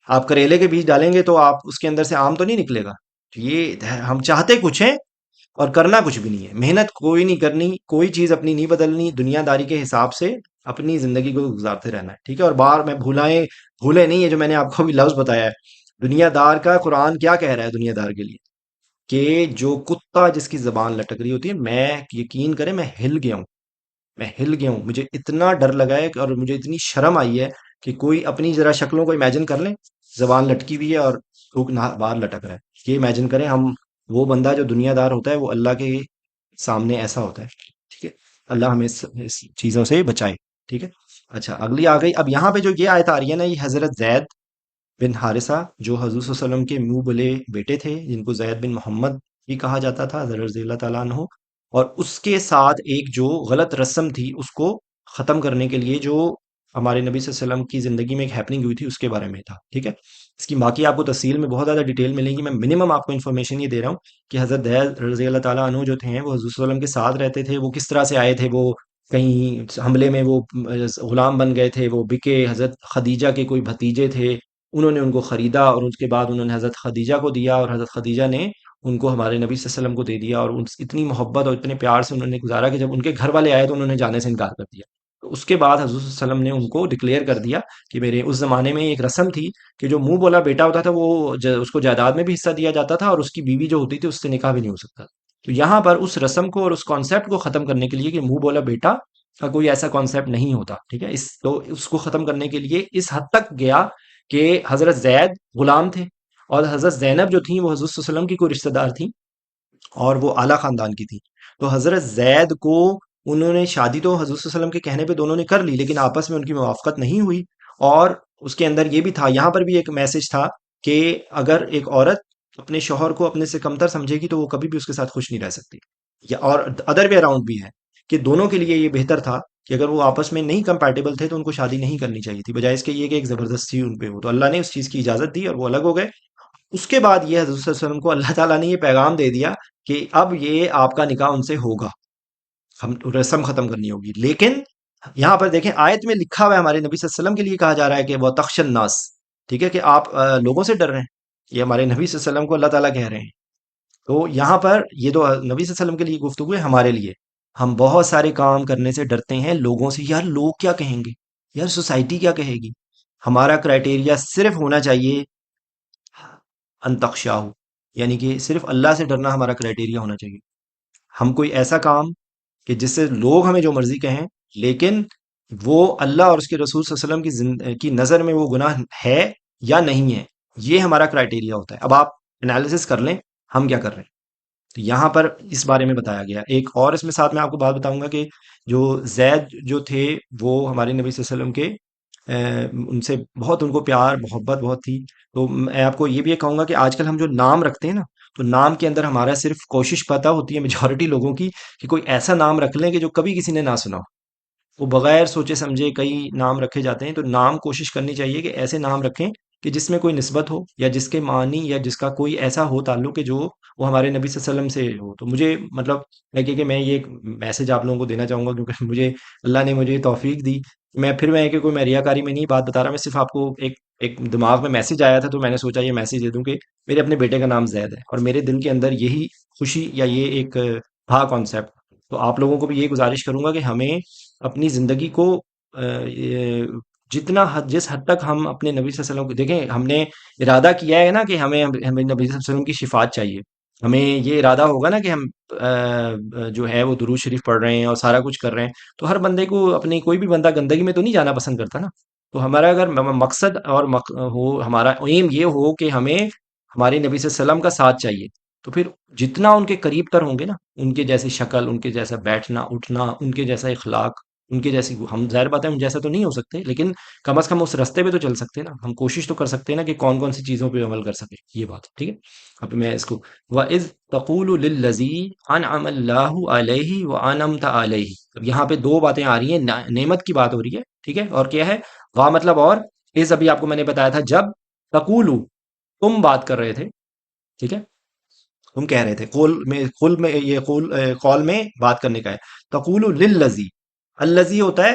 آپ کریلے کے بیج ڈالیں گے تو آپ اس کے اندر سے آم تو نہیں نکلے گا۔ تو یہ ہم چاہتے کچھ ہیں اور کرنا کچھ بھی نہیں ہے، محنت کوئی نہیں کرنی، کوئی چیز اپنی نہیں بدلنی، دنیا داری کے حساب سے اپنی زندگی کو گزارتے رہنا ہے، ٹھیک ہے؟ اور بار میں بھولے نہیں ہے جو میں نے آپ کو بھی لفظ بتایا ہے، دنیا دار کا قرآن کیا کہہ رہا ہے دنیا دار کے لیے؟ کہ جو کتا جس کی زبان لٹک رہی ہوتی ہے، میں یقین کریں میں ہل گیا ہوں، میں ہل گیا ہوں، مجھے اتنا ڈر لگا ہے اور مجھے اتنی شرم آئی ہے کہ کوئی اپنی ذرا شکلوں کو امیجن کر لیں، زبان لٹکی ہوئی ہے اور تھوک باہر لٹک رہا ہے، یہ امیجن کریں ہم، وہ بندہ جو دنیا دار ہوتا ہے وہ اللہ کے سامنے ایسا ہوتا ہے، ٹھیک ہے؟ اللہ ہمیں اس چیزوں سے بچائے، ٹھیک ہے؟ اچھا اگلی آ گئی، اب یہاں پہ جو یہ آیت آ رہی ہے نا، یہ حضرت زید بن حارثہ جو حضور صلی اللہ علیہ وسلم کے منہ بلے بیٹے تھے، جن کو زید بن محمد بھی کہا جاتا تھا حضرت رضی اللہ تعالیٰ عنہ، اور اس کے ساتھ ایک جو غلط رسم تھی اس کو ختم کرنے کے لیے جو ہمارے نبی صلی اللہ علیہ وسلم کی زندگی میں ایک ہیپننگ ہوئی تھی اس کے بارے میں تھا، ٹھیک ہے؟ اس کی باقی آپ کو تفصیل میں بہت زیادہ ڈیٹیل ملے گی، میں منیمم آپ کو انفارمیشن یہ دے رہا ہوں کہ حضرت زید رضی اللہ تعالیٰ عنہ جو تھے وہ حضور صلی اللہ علیہ وسلم کے ساتھ رہتے تھے، وہ کس طرح سے آئے تھے، وہ کہیں حملے میں وہ غلام بن گئے تھے، وہ بکے، حضرت خدیجہ کے کوئی بھتیجے تھے، انہوں نے ان کو خریدا اور اس کے بعد انہوں نے حضرت خدیجہ کو دیا اور حضرت خدیجہ نے ان کو ہمارے نبی صلی اللہ علیہ وسلم کو دے دیا، اور اتنی محبت اور اتنے پیار سے انہوں نے گزارا کہ جب ان کے گھر والے آئے تو انہوں نے جانے سے انکار کر دیا۔ تو اس کے بعد حضور صلی اللہ علیہ وسلم نے ان کو ڈکلیئر کر دیا کہ میرے اس زمانے میں ایک رسم تھی کہ جو منہ بولا بیٹا ہوتا تھا وہ اس کو جائیداد میں بھی حصہ دیا جاتا تھا اور اس کی بیوی جو ہوتی تھی اس سے نکاح بھی نہیں ہو سکتا۔ تو یہاں پر اس رسم کو اور اس کانسیپٹ کو ختم کرنے کے لیے کہ منہ بولا بیٹا کا کوئی ایسا کانسیپٹ نہیں ہوتا، ٹھیک ہے؟ تو اس کو ختم کرنے کے لیے اس حد تک گیا کہ حضرت زید غلام تھے اور حضرت زینب جو تھیں وہ حضرت صلی اللہ علیہ وسلم کی کوئی رشتہ دار تھیں اور وہ اعلیٰ خاندان کی تھی۔ تو حضرت زید کو انہوں نے شادی تو حضرت صلی اللہ علیہ وسلم کے کہنے پہ دونوں نے کر لی، لیکن آپس میں ان کی موافقت نہیں ہوئی، اور اس کے اندر یہ بھی تھا، یہاں پر بھی ایک میسج تھا کہ اگر ایک عورت اپنے شوہر کو اپنے سے کمتر سمجھے گی تو وہ کبھی بھی اس کے ساتھ خوش نہیں رہ سکتی، یا اور ادر وے اراؤنڈ بھی ہے کہ دونوں کے لیے یہ بہتر تھا کہ اگر وہ آپس میں نہیں کمپیٹیبل تھے تو ان کو شادی نہیں کرنی چاہیے تھی، بجائے اس کے یہ کہ ایک زبردستی ان پہ ہو، تو اللہ نے اس چیز کی اجازت دی اور وہ الگ ہو گئے۔ اس کے بعد یہ حضرت صلی اللہ علیہ وسلم کو اللہ تعالیٰ نے یہ پیغام دے دیا کہ اب یہ آپ کا نکاح ان سے ہوگا، ہم رسم ختم کرنی ہوگی، لیکن یہاں پر دیکھیں آیت میں لکھا ہوا ہے ہمارے نبی صلی اللہ علیہ وسلم کے لیے کہا جا رہا ہے کہ وہ تخش الناس، ٹھیک ہے؟ کہ آپ لوگوں سے ڈر رہے ہیں، یہ ہمارے نبی صلی اللہ علیہ وسلم کو اللہ تعالیٰ کہہ رہے ہیں۔ تو یہاں پر یہ تو نبی صلی اللہ علیہ وسلم کے لیے گفتگو ہے، ہمارے لیے ہم بہت سارے کام کرنے سے ڈرتے ہیں لوگوں سے، یار لوگ کیا کہیں گے، یار سوسائٹی کیا کہے گی. ہمارا کرائٹیریا صرف ہونا چاہیے انتخشاہ، یعنی کہ صرف اللہ سے ڈرنا ہمارا کرائٹیریا ہونا چاہیے. ہم کوئی ایسا کام کہ جس سے لوگ ہمیں جو مرضی کہیں، لیکن وہ اللہ اور اس کے رسول صلی اللہ علیہ وسلم کی نظر میں وہ گناہ ہے یا نہیں ہے، یہ ہمارا کرائٹیریا ہوتا ہے. اب آپ انالیسس کر لیں ہم کیا کر رہے ہیں. تو یہاں پر اس بارے میں بتایا گیا. ایک اور اس میں ساتھ میں آپ کو بات بتاؤں گا کہ جو زید جو تھے وہ ہمارے نبی صلی اللہ علیہ وسلم کے ان سے بہت ان کو پیار محبت بہت تھی. تو میں آپ کو یہ بھی کہوں گا کہ آج کل ہم جو نام رکھتے ہیں نا، تو نام کے اندر ہمارا صرف کوشش پتہ ہوتی ہے میجورٹی لوگوں کی کہ کوئی ایسا نام رکھ لیں کہ جو کبھی کسی نے نہ سنا ہو. وہ بغیر سوچے سمجھے کئی نام رکھے جاتے ہیں. تو نام کوشش کرنی چاہیے کہ ایسے نام رکھیں کہ جس میں کوئی نسبت ہو، یا جس کے معنی یا جس کا کوئی ایسا ہو تعلق کہ جو وہ ہمارے نبی صلی اللہ علیہ وسلم سے ہو. تو مجھے مطلب ہے کہ میں یہ ایک میسج آپ لوگوں کو دینا چاہوں گا، کیونکہ مجھے اللہ نے مجھے توفیق دی. میں کہ کوئی میں ریاکاری میں نہیں بات بتا رہا، میں صرف آپ کو ایک دماغ میں میسج آیا تھا تو میں نے سوچا یہ میسج دے دوں کہ میرے اپنے بیٹے کا نام زید ہے، اور میرے دل کے اندر یہی خوشی یا یہ ایک تھا کانسیپٹ. تو آپ لوگوں کو بھی یہ گزارش کروں گا کہ ہمیں اپنی زندگی کو جتنا جس حد تک ہم اپنے نبی صلی اللہ علیہ وسلم کو دیکھیں، ہم نے ارادہ کیا ہے نا کہ ہمیں نبی صلی اللہ علیہ وسلم کی شفاعت چاہیے. ہمیں یہ ارادہ ہوگا نا کہ ہم جو ہے وہ درود شریف پڑھ رہے ہیں اور سارا کچھ کر رہے ہیں. تو ہر بندے کو اپنی، کوئی بھی بندہ گندگی میں تو نہیں جانا پسند کرتا نا. تو ہمارا اگر مقصد اور ہو، ہمارا ایم یہ ہو کہ ہمیں ہمارے نبی صلی اللہ علیہ وسلم کا ساتھ چاہیے، تو پھر جتنا ان کے قریب تر ہوں گے نا، ان کے جیسی شکل، ان کے جیسا بیٹھنا اٹھنا، ان کے جیسا اخلاق، ان کے جیسی، ہم ظاہر بات ہے ان جیسا تو نہیں ہو سکتے، لیکن کم از کم اس راستے پہ تو چل سکتے ہیں نا. ہم کوشش تو کر سکتے ہیں نا کہ کون کون سی چیزوں پہ عمل کر سکیں. یہ بات ٹھیک ہے. اب میں اس کو وَإِذْ تَقُولُ لِلَّذِي أَنْعَمَ اللَّهُ عَلَيْهِ وَأَنْعَمْتَ عَلَيْهِ. اب یہاں پہ دو باتیں آ رہی ہیں، نعمت کی بات ہو رہی ہے، ٹھیک ہے. اور کیا ہے وا مطلب، اور اس ابھی آپ کو میں نے بتایا تھا، جب تقولو تم بات کر رہے تھے، ٹھیک ہے، تم کہہ رہے تھے. قول میں یہ قول میں بات کرنے کا ہے. تقول للذی، الذی ہوتا ہے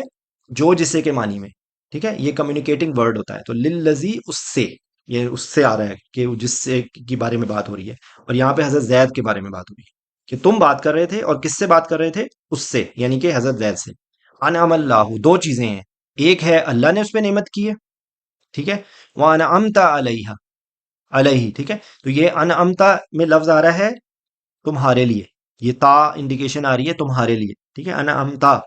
جو جسے کے معنی میں، ٹھیک ہے، یہ کمیونیکیٹنگ ورڈ ہوتا ہے. تو للذی اس سے، یہ اس سے آ رہا ہے کہ وہ جس سے کی بارے میں بات ہو رہی ہے. اور یہاں پہ حضرت زید کے بارے میں بات ہو رہی ہے کہ تم بات کر رہے تھے، اور کس سے بات کر رہے تھے؟ اس سے، یعنی کہ حضرت زید سے. انعم اللہ، دو چیزیں ہیں، ایک ہے اللہ نے اس پہ نعمت کی ہے، ٹھیک ہے، وانعمت علیہ، علیہ، ٹھیک ہے. تو یہ انعمتا میں لفظ آ رہا ہے تمہارے لیے، یہ تا انڈیکیشن آ رہی ہے تمہارے لیے، ٹھیک ہے. انعمتا،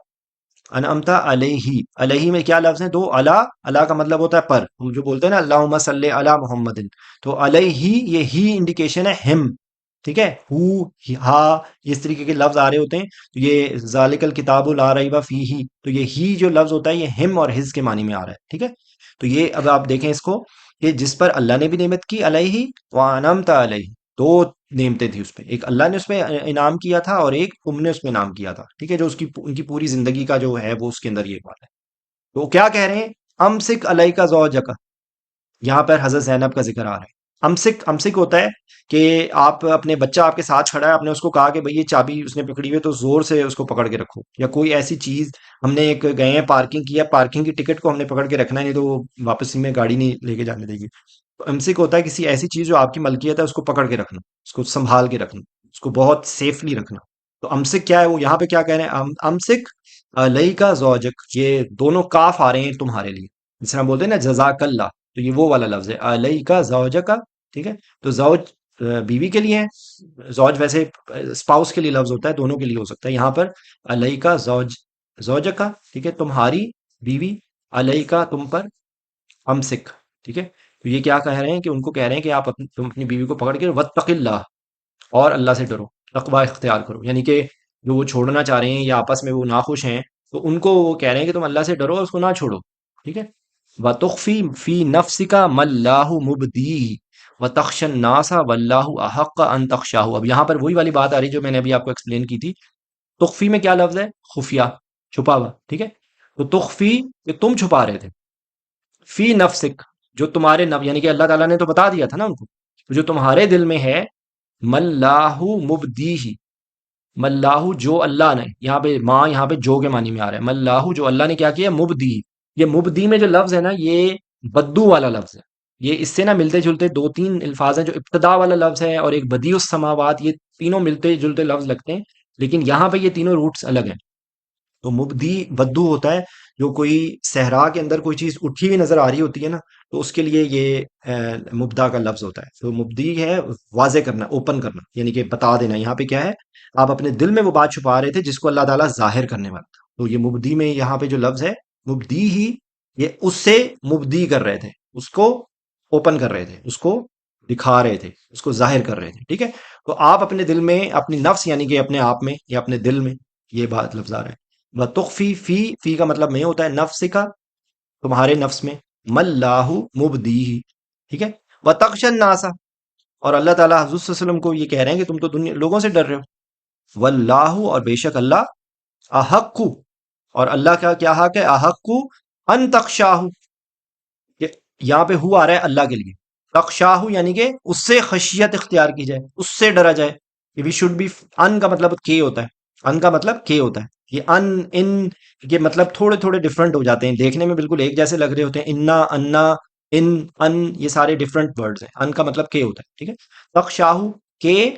انعمتا علیہ، علیہ میں کیا لفظ ہیں؟ دو. اللہ، اللہ کا مطلب ہوتا ہے پر، ہم جو بولتے ہیں نا اللہم صلی علی محمد، تو علیہ یہ ہی انڈیکیشن ہے ہم، ٹھیک ہے. ہا، اس طریقے کے لفظ آ رہے ہوتے ہیں. تو یہ ذالک الکتاب لا ریب فیہ، تو یہ ہی جو لفظ ہوتا ہے یہ ہم اور ہز کے معنی میں آ رہا ہے، ٹھیک ہے. تو یہ اب آپ دیکھیں اس کو کہ جس پر اللہ نے بھی نعمت کی، علیہ وانعمت علیہ، دو نعمتیں تھی اس پہ. ایک اللہ نے اس پہ انعام کیا تھا، اور ایک تم نے اس پہ انعام کیا تھا، ٹھیک ہے، جو اس کی ان کی پوری زندگی کا جو ہے وہ اس کے اندر یہ بات ہے. تو وہ کیا کہہ رہے ہیں؟ امسک علیہ کا زوجک، یہاں پر حضرت زینب کا ذکر آ رہا ہے. امسک، امسک ہوتا ہے کہ آپ اپنے بچہ آپ کے ساتھ کھڑا ہے، آپ نے اس کو کہا کہ بھئی یہ چابی اس نے پکڑی ہوئی ہے تو زور سے اس کو پکڑ کے رکھو، یا کوئی ایسی چیز، ہم نے ایک گئے ہیں پارکنگ کیا، پارکنگ کی ٹکٹ کو ہم نے پکڑ کے رکھنا ہے، نہیں تو وہ واپسی میں گاڑی نہیں لے کے جانے دے گی. تو امسک ہوتا ہے کسی ایسی چیز جو آپ کی ملکیت ہے اس کو پکڑ کے رکھنا، اس کو سنبھال کے رکھنا، اس کو بہت سیفلی رکھنا. تو امسک کیا ہے؟ وہ یہاں پہ کیا کہہ رہے ہیں؟ امسک علیہ کا زوجک، یہ دونوں کاف آ رہے ہیں تمہارے لیے، جس طرح بولتے ہیں نا جزاک اللہ، تو یہ وہ والا لفظ ہے علیہ کا زوجہ کا، ٹھیک ہے. تو زوج بیوی کے لیے ہے، زوج ویسے اسپاؤس کے لیے لفظ ہوتا ہے، دونوں کے لیے ہو سکتا ہے. یہاں پر علیہ کا زوج، زوجہ کا، ٹھیک ہے، تمہاری بیوی، علیہ کا تم پر، امسک، ٹھیک ہے. تو یہ کیا کہہ رہے ہیں کہ ان کو کہہ رہے ہیں کہ آپ تم اپنی بیوی کو پکڑ کے واتق اللہ، اور اللہ سے ڈرو، تقوی اختیار کرو. یعنی کہ جو وہ چھوڑنا چاہ رہے ہیں یا آپس میں وہ ناخوش ہیں، تو ان کو وہ کہہ رہے ہیں کہ تم اللہ سے ڈرو اور اس کو نہ چھوڑو، ٹھیک ہے. وَتُخْفِي فِي نَفْسِكَ مَا اللَّهُ مُبْدِيهِ وَتَخْشَى النَّاسَ وَاللَّهُ أَحَقَّ أَن تَخْشَاهُ. اب یہاں پر وہی والی بات آ رہی جو میں نے ابھی آپ کو ایکسپلین کی تھی. تخفی میں کیا لفظ ہے؟ خفیہ، چھپا ہوا، ٹھیک ہے. تو تخفی کہ تم چھپا رہے تھے، فی نفسک جو تمہارے یعنی کہ اللہ تعالیٰ نے تو بتا دیا تھا نا ان کو، جو تمہارے دل میں ہے، مَلَّاهُ مُبْدِيهِ، مَلَّاهُ جو اللہ نے، یہاں پہ ماں یہاں پہ جو کے معنی میں آ رہا ہے، مَلَّاهُ جو اللہ نے کیا کیا، مبدی. یہ مبدی میں جو لفظ ہے نا، یہ بدو والا لفظ ہے. یہ اس سے نہ ملتے جلتے دو تین الفاظ ہیں، جو ابتدا والا لفظ ہے اور ایک بدیع السماوات، یہ تینوں ملتے جلتے لفظ لگتے ہیں. لیکن یہاں پہ یہ تینوں روٹس الگ ہیں. تو مبدی بدو ہوتا ہے جو کوئی صحرا کے اندر کوئی چیز اٹھی ہوئی نظر آ رہی ہوتی ہے نا، تو اس کے لیے یہ مبدا کا لفظ ہوتا ہے. تو مبدی ہے واضح کرنا، اوپن کرنا، یعنی کہ بتا دینا. یہاں پہ کیا ہے، آپ اپنے دل میں وہ بات چھپا رہے تھے جس کو اللہ تعالیٰ ظاہر کرنے والا تھا. تو یہ مبدی میں یہاں پہ جو لفظ ہے مبدی ہی، یہ اس سے مبدی کر رہے تھے، اس کو اوپن کر رہے تھے، اس کو دکھا رہے تھے، اس کو ظاہر کر رہے تھے. ٹھیک ہے. تو آپ اپنے دل میں، اپنی نفس یعنی کہ اپنے آپ میں یا اپنے دل میں، یہ بات لفظ آ رہا ہے. وَتُخْفِي فی کا مطلب میں ہوتا ہے نفس کا، تمہارے نفس میں، مَلَّاهُ مُبْدِيهِ. ٹھیک ہے. وَتَخْشَى النَّاسَ، اور اللہ تعالیٰ حضور صلی اللہ علیہ وسلم کو یہ کہہ رہے ہیں کہ تم تو دنیا لوگوں سے ڈر رہے ہو. واللہ، اور بے شک اللہ، احق، اور اللہ کا کیا حق ہے، احق ان تخشاہ، کہ یہاں پہ ہو آ رہا ہے اللہ کے لیے. تخشاہ یعنی کہ اس سے خشیت اختیار کی جائے، اس سے ڈرا جائے. کہ وی شوڈ بی، ان کا مطلب کے ہوتا ہے، ان کا مطلب کے ہوتا ہے. یہ ان کے مطلب تھوڑے تھوڑے ڈفرنٹ ہو جاتے ہیں، دیکھنے میں بالکل ایک جیسے لگ رہے ہوتے ہیں. انا، انا، ان یہ سارے ڈفرنٹ ورڈز ہیں. ان کا مطلب کے ہوتا ہے. ٹھیک ہے. تخشاہ، کے،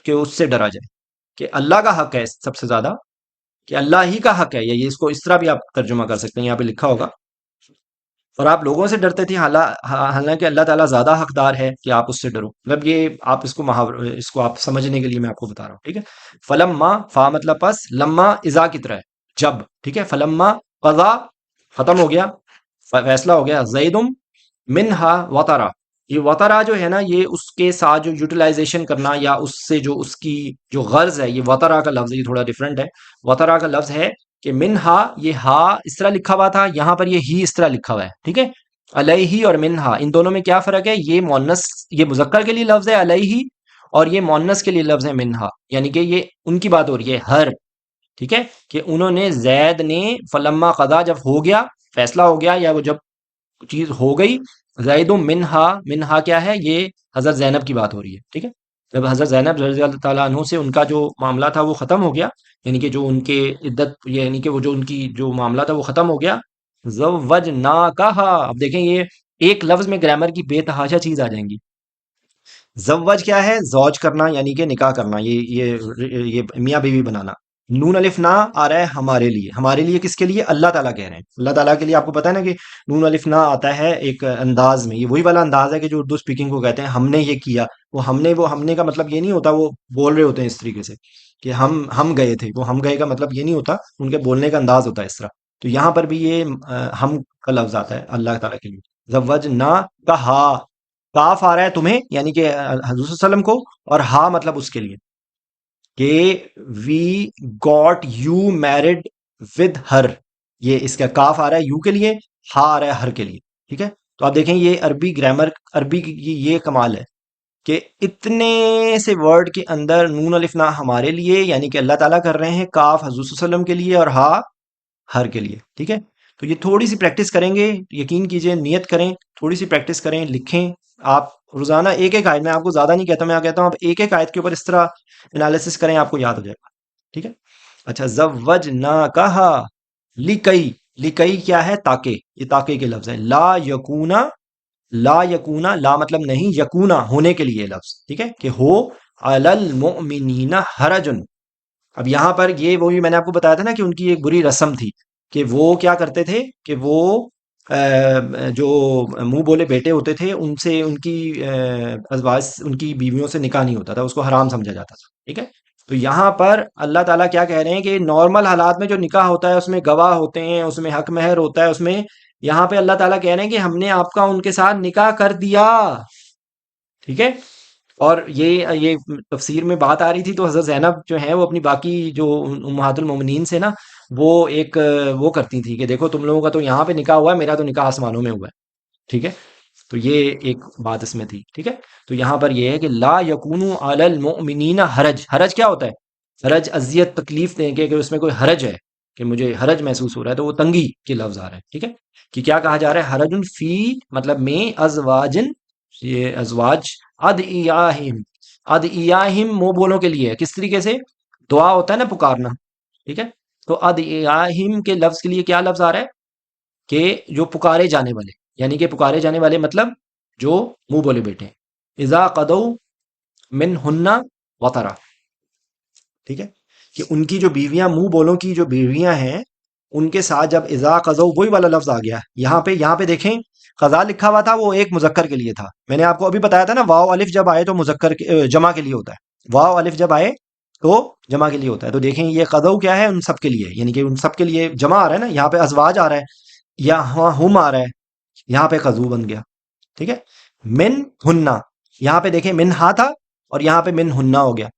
کہ اس سے ڈرا جائے، کہ اللہ کا حق ہے سب سے زیادہ، کہ اللہ ہی کا حق ہے. یا یہ اس کو اس طرح بھی آپ ترجمہ کر سکتے ہیں، یہاں پہ لکھا ہوگا. اور آپ لوگوں سے ڈرتے تھے، حالانکہ اللہ تعالیٰ زیادہ حقدار ہے کہ آپ اس سے ڈرو. مطلب یہ آپ اس کو اس کو آپ سمجھنے کے لیے میں آپ کو بتا رہا ہوں. ٹھیک ہے. فلما، فا مطلب پس، لما اذا کی طرح ہے، جب. ٹھیک ہے. فلما قضا، ختم ہو گیا، فیصلہ ہو گیا. زیدم منہا وطرا، یہ وطرا جو ہے نا، یہ اس کے ساتھ جو یوٹیلائزیشن کرنا، یا اس سے جو اس کی جو غرض ہے، یہ وطرا کا لفظ، یہ تھوڑا ڈفرنٹ ہے. وطرا کا لفظ ہے کہ منہا، یہ ہا اس طرح لکھا ہوا تھا، یہاں پر یہ ہی اس طرح لکھا ہوا ہے. ٹھیک ہے. علیہ اور منہا، ان دونوں میں کیا فرق ہے؟ یہ مؤنث، یہ مذکر کے لیے لفظ ہے علیہ، اور یہ مؤنث کے لیے لفظ ہے منہا. یعنی کہ یہ ان کی بات ہو رہی ہے، ہر. ٹھیک ہے. کہ انہوں نے، زید نے، فلما قضا جب ہو گیا، فیصلہ ہو گیا، یا وہ جب چیز ہو گئی. زید منہا، منہا کیا ہے؟ یہ حضرت زینب کی بات ہو رہی ہے. ٹھیک ہے. جب حضرت زینب رضی اللہ تعالیٰ عنہ سے ان کا جو معاملہ تھا وہ ختم ہو گیا، یعنی کہ جو ان کے عدت، یعنی کہ وہ جو ان کی جو معاملہ تھا وہ ختم ہو گیا. زوجناکہا، اب دیکھیں یہ ایک لفظ میں گرامر کی بے تحاشا چیز آ جائیں گی. زوج کیا ہے؟ زوج کرنا، یعنی کہ نکاح کرنا، یہ میاں بیوی بنانا. نون الف نا آ رہا ہے ہمارے لیے. ہمارے لیے کس کے لیے؟ اللہ تعالیٰ کہہ رہے ہیں. اللہ تعالیٰ کے لیے آپ کو پتا ہے نا کہ نون الف نا آتا ہے ایک انداز میں، یہ وہی والا انداز ہے کہ جو اردو اسپیکنگ کو کہتے ہیں ہم نے یہ کیا. وہ ہم نے کا مطلب یہ نہیں ہوتا وہ بول رہے ہوتے ہیں اس طریقے سے کہ ہم گئے تھے. وہ ہم گئے کا مطلب یہ نہیں ہوتا، ان کے بولنے کا انداز ہوتا ہے اس طرح. تو یہاں پر بھی یہ ہم کا لفظ آتا ہے اللہ تعالیٰ کے لیے. زوج نہ کا ہا، کاف آ رہا ہے تمہیں، یعنی کہ حضور صلی اللہ علیہ وسلم کو، اور ہا مطلب اس کے لیے، کہ we got you married with her. یہ اس کا کاف آ رہا ہے یو کے لیے، ہا آ رہا ہے ہر کے لیے. ٹھیک ہے. تو آپ دیکھیں یہ عربی گرامر، عربی کی یہ کمال ہے کہ اتنے سے ورڈ کے اندر نون الف نا ہمارے لیے، یعنی کہ اللہ تعالیٰ کر رہے ہیں، کاف حضور صلی اللہ علیہ وسلم کے لیے، اور ہا ہر کے لیے. ٹھیک ہے. تو یہ تھوڑی سی پریکٹس کریں گے، یقین کیجئے، نیت کریں، تھوڑی سی پریکٹس کریں، لکھیں. آپ روزانہ ایک ایک آیت، میں آپ کو زیادہ نہیں کہتا، میں کہتا ہوں آپ ایک ایک آیت کے اوپر اس طرح انالیسس کریں، آپ کو یاد ہو جائے گا. ٹھیک ہے. اچھا. زوجناکہا لکئی، لکئی کیا ہے؟ تاکہ. یہ تاکہ کے لفظ ہے. لا یکونا، لا یکونا، لا مطلب نہیں، یکونا ہونے کے لیے لفظ. ٹھیک ہے. کہ ہو علی المؤمنین حرجن. اب یہاں پر یہ وہی میں نے آپ کو بتایا تھا نا کہ ان کی ایک بری رسم تھی کہ وہ کیا کرتے تھے کہ وہ جو منہ بولے بیٹے ہوتے تھے ان سے، ان کی ازواج، ان کی بیویوں سے نکاح نہیں ہوتا تھا، اس کو حرام سمجھا جاتا تھا. ٹھیک ہے. تو یہاں پر اللہ تعالیٰ کیا کہہ رہے ہیں کہ نارمل حالات میں جو نکاح ہوتا ہے اس میں گواہ ہوتے ہیں، اس میں حق مہر ہوتا ہے، اس میں، یہاں پہ اللہ تعالیٰ کہہ رہے ہیں کہ ہم نے آپ کا ان کے ساتھ نکاح کر دیا. ٹھیک ہے. اور یہ تفسیر میں بات آ رہی تھی تو حضرت زینب جو ہیں وہ اپنی باقی جو امہات المومنین سے نا، وہ ایک وہ کرتی تھی کہ دیکھو تم لوگوں کا تو یہاں پہ نکاح ہوا ہے، میرا تو نکاح آسمانوں میں ہوا ہے. ٹھیک ہے. تو یہ ایک بات اس میں تھی. ٹھیک ہے. تو یہاں پر یہ ہے کہ لا یکونوا علی المؤمنین حرج. حرج کیا ہوتا ہے؟ حرج اذیت، تکلیف دیں کہ اگر اس میں کوئی حرج ہے، کہ مجھے حرج محسوس ہو رہا ہے، تو وہ تنگی کے لفظ آ رہا ہے. ٹھیک ہے. کہ کیا کہا جا رہا ہے؟ حرجن فی مطلب میں، ازواجن، یہ ازواج، ادعیاہم، ادعیاہم منہ بولوں کے لیے ہے. کس طریقے سے؟ دعا ہوتا ہے نا، پکارنا. ٹھیک ہے. تو ادعیاہم کے لفظ کے لیے کیا لفظ آ رہا ہے؟ کہ جو پکارے جانے والے، یعنی کہ پکارے جانے والے مطلب جو منہ بولے بیٹھے. اذا قدو منہن وطرا. ٹھیک ہے، کہ ان کی جو بیویاں، منہ بولوں کی جو بیویاں ہیں، ان کے ساتھ جب اذا قضوا، وہی والا لفظ آ گیا یہاں پہ دیکھیں، قضا لکھا ہوا تھا وہ ایک مذکر کے لیے تھا، میں نے آپ کو ابھی بتایا تھا نا، واو الف جب آئے تو مذکر جمع کے لیے ہوتا ہے، واو الف جب آئے تو جمع کے لیے ہوتا ہے، تو دیکھیں یہ قضوا کیا ہے، ان سب کے لیے، یعنی کہ ان سب کے لیے جمع آ رہا ہے نا، یہاں پہ ازواج آ رہا ہے، یہاں ہم آ رہا ہے، یہاں پہ قضو بن گیا، ٹھیک ہے، من ہننا، یہاں پہ دیکھیں من ہا تھا اور یہاں پہ من ہننا ہو گیا،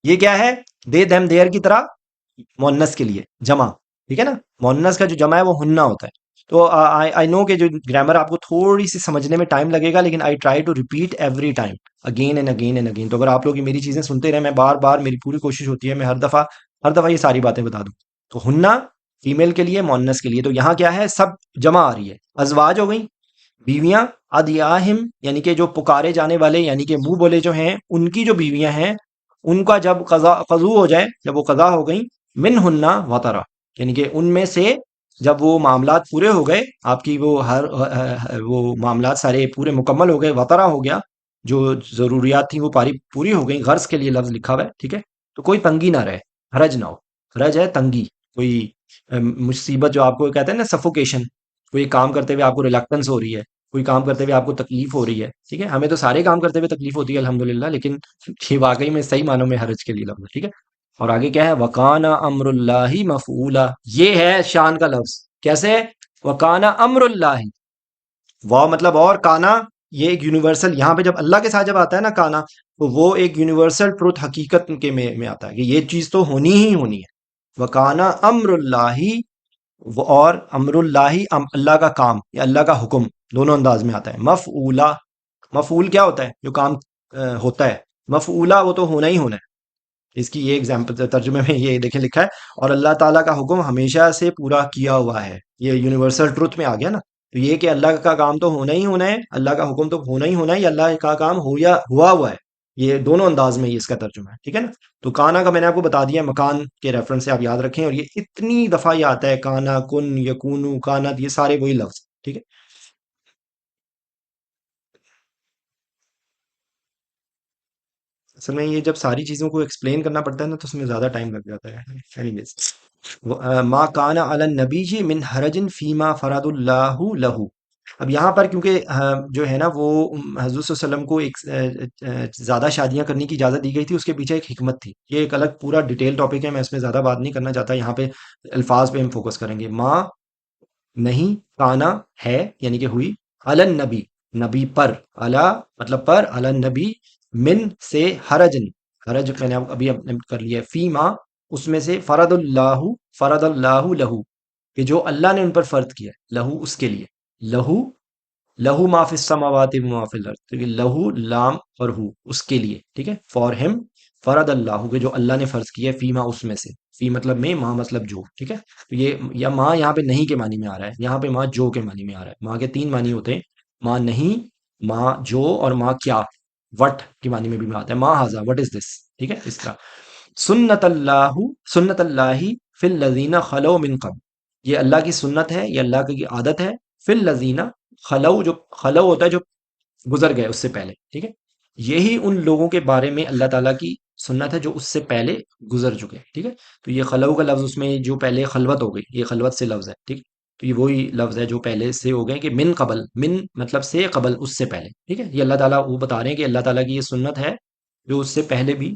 یہ کیا ہے، دے دیم دیر کی طرح مونس کے لیے جمع، ٹھیک ہے نا، مونس کا جو جمع ہے وہ ہننا ہوتا ہے، تو آئی نو کہ جو گرامر آپ کو تھوڑی سی سمجھنے میں ٹائم لگے گا، لیکن I try to repeat every time again and again and again, تو اگر آپ لوگ یہ میری چیزیں سنتے رہے، میں بار بار، میری پوری کوشش ہوتی ہے میں ہر دفعہ یہ ساری باتیں بتا دوں، تو ہننا فیمیل کے لیے، مونس کے لیے، تو یہاں کیا ہے، سب جمع آ رہی ہے، ازواج ہو گئی بیویاں، ادیاہم یعنی کہ جو پکارے جانے والے، یعنی کہ منہ بولے جو ہیں، ان کی جو بیویاں ہیں، ان کا جب قضو ہو جائے، جب وہ قضا ہو گئی، من ہننا وطرا، یعنی کہ ان میں سے جب وہ معاملات پورے ہو گئے، آپ کی وہ معاملات سارے پورے مکمل ہو گئے، وطرا ہو گیا، جو ضروریات تھیں وہ پوری ہو گئی، غرض کے لیے لفظ لکھا ہوا ہے، ٹھیک ہے، تو کوئی تنگی نہ رہے، حرج نہ ہو، حرج ہے تنگی، کوئی مصیبت جو آپ کو کہتے ہیں نا سفوکیشن، کوئی کام کرتے ہوئے آپ کو ریلکٹنس ہو رہی ہے، کوئی کام کرتے ہوئے آپ کو تکلیف ہو رہی ہے، ٹھیک ہے، ہمیں تو سارے کام کرتے ہوئے تکلیف ہوتی ہے الحمدللہ، لیکن یہ واقعی میں صحیح معنوں میں حرج کے لیے لفظ ہے، ٹھیک ہے، اور آگے کیا ہے، وکانا امر اللہ مفعولا، یہ ہے شان کا لفظ، کیسے، وکانا امر اللہ، واو مطلب اور، کانا یہ ایک یونیورسل، یہاں پہ جب اللہ کے ساتھ جب آتا ہے نا کانا، تو وہ ایک یونیورسل ٹروتھ حقیقت کے میں آتا ہے کہ یہ چیز تو ہونی ہی ہونی ہے، وکانا امر اللہ، اور امر اللہ، اللہ کا کام یا اللہ کا حکم، دونوں انداز میں آتا ہے، مفعولا، مفعول کیا ہوتا ہے، جو کام ہوتا ہے، مفعولا وہ تو ہونا ہی ہونا ہے، اس کی یہ ایگزامپل ترجمے میں یہ دیکھیں لکھا ہے، اور اللہ تعالیٰ کا حکم ہمیشہ سے پورا کیا ہوا ہے، یہ یونیورسل ٹروتھ میں آ گیا نا، تو یہ کہ اللہ کا کام تو ہونا ہی ہونا ہے، اللہ کا حکم تو ہونا ہی ہونا ہے، یہ اللہ کا کام ہوا ہے، یہ دونوں انداز میں یہ اس کا ترجمہ ہے، ٹھیک ہے نا، تو کانا کا میں نے آپ کو بتا دیا، مکان کے ریفرنس سے آپ یاد رکھیں، اور یہ اتنی دفعہ یہ آتا ہے، کانا، کن، یکونو، کانت، یہ سارے وہی لفظ، ٹھیک ہے، اصل میں یہ جب ساری چیزوں کو ایکسپلین کرنا پڑتا ہے نا، تو اس میں زیادہ ٹائم لگ جاتا ہے، اینی ویز، ما کان علی النبی من حرج فیما فرض اللہ لہ، اب یہاں پر کیونکہ جو ہے نا وہ حضور صلی اللہ علیہ وسلم کو ایک زیادہ شادیاں کرنے کی اجازت دی گئی تھی، اس کے پیچھے ایک حکمت تھی، یہ ایک الگ پورا ڈیٹیل ٹاپک ہے، میں اس میں زیادہ بات نہیں کرنا چاہتا، یہاں پہ الفاظ پہ ہم فوکس کریں گے، ماں نہیں، کانا ہے یعنی کہ ہوئی، علن نبی نبی پر، علا مطلب پر، علن نبی، من سے، حرجن، حرج میں نے ابھی اپنے کر لیا ہے، فی ماں اس میں سے، فرد اللہ لہو کہ جو اللہ نے ان پر فرض کیا ہے، لہو اس کے لیے، لہو، لہو ما فی السماوات و ما فی الارض، تو یہ لہو لام اور ہو اس کے لیے، ٹھیک ہے، فار ہم، فرد اللہ کہ جو اللہ نے فرض کیا ہے، فی ماں اس میں سے، فی مطلب میں، ماں مطلب جو، ٹھیک ہے، تو یہ یا ماں یہاں پہ نہیں کے معنی میں آ رہا ہے، یہاں پہ ماں جو کے معنی میں آ رہا ہے، ماں کے تین معنی ہوتے ہیں، ماں نہیں، ماں جو، اور ماں کیا، وٹ کے معنی میں بھی آتا ہے، ماں ہاضا، وٹ از دس، ٹھیک ہے، اس طرح، سنت اللہ فی الذین خلو من قبل، یہ اللہ کی سنت ہے، یہ اللہ کی عادت ہے، فی الذین خلو، جو خلو ہوتا ہے جو گزر گئے اس سے پہلے، ٹھیک ہے، یہی ان لوگوں کے بارے میں اللہ تعالیٰ کی سنت ہے جو اس سے پہلے گزر چکے، ٹھیک ہے، تو یہ خلو کا لفظ اس میں جو پہلے خلوت ہو گئی، یہ خلوت سے لفظ ہے، ٹھیک، تو یہ وہی لفظ ہے جو پہلے سے ہو گئے، کہ من قبل، من مطلب سے، قبل اس سے پہلے، ٹھیک ہے، یہ اللہ تعالیٰ وہ بتا رہے ہیں کہ اللہ تعالیٰ کی یہ سنت ہے جو اس سے پہلے بھی،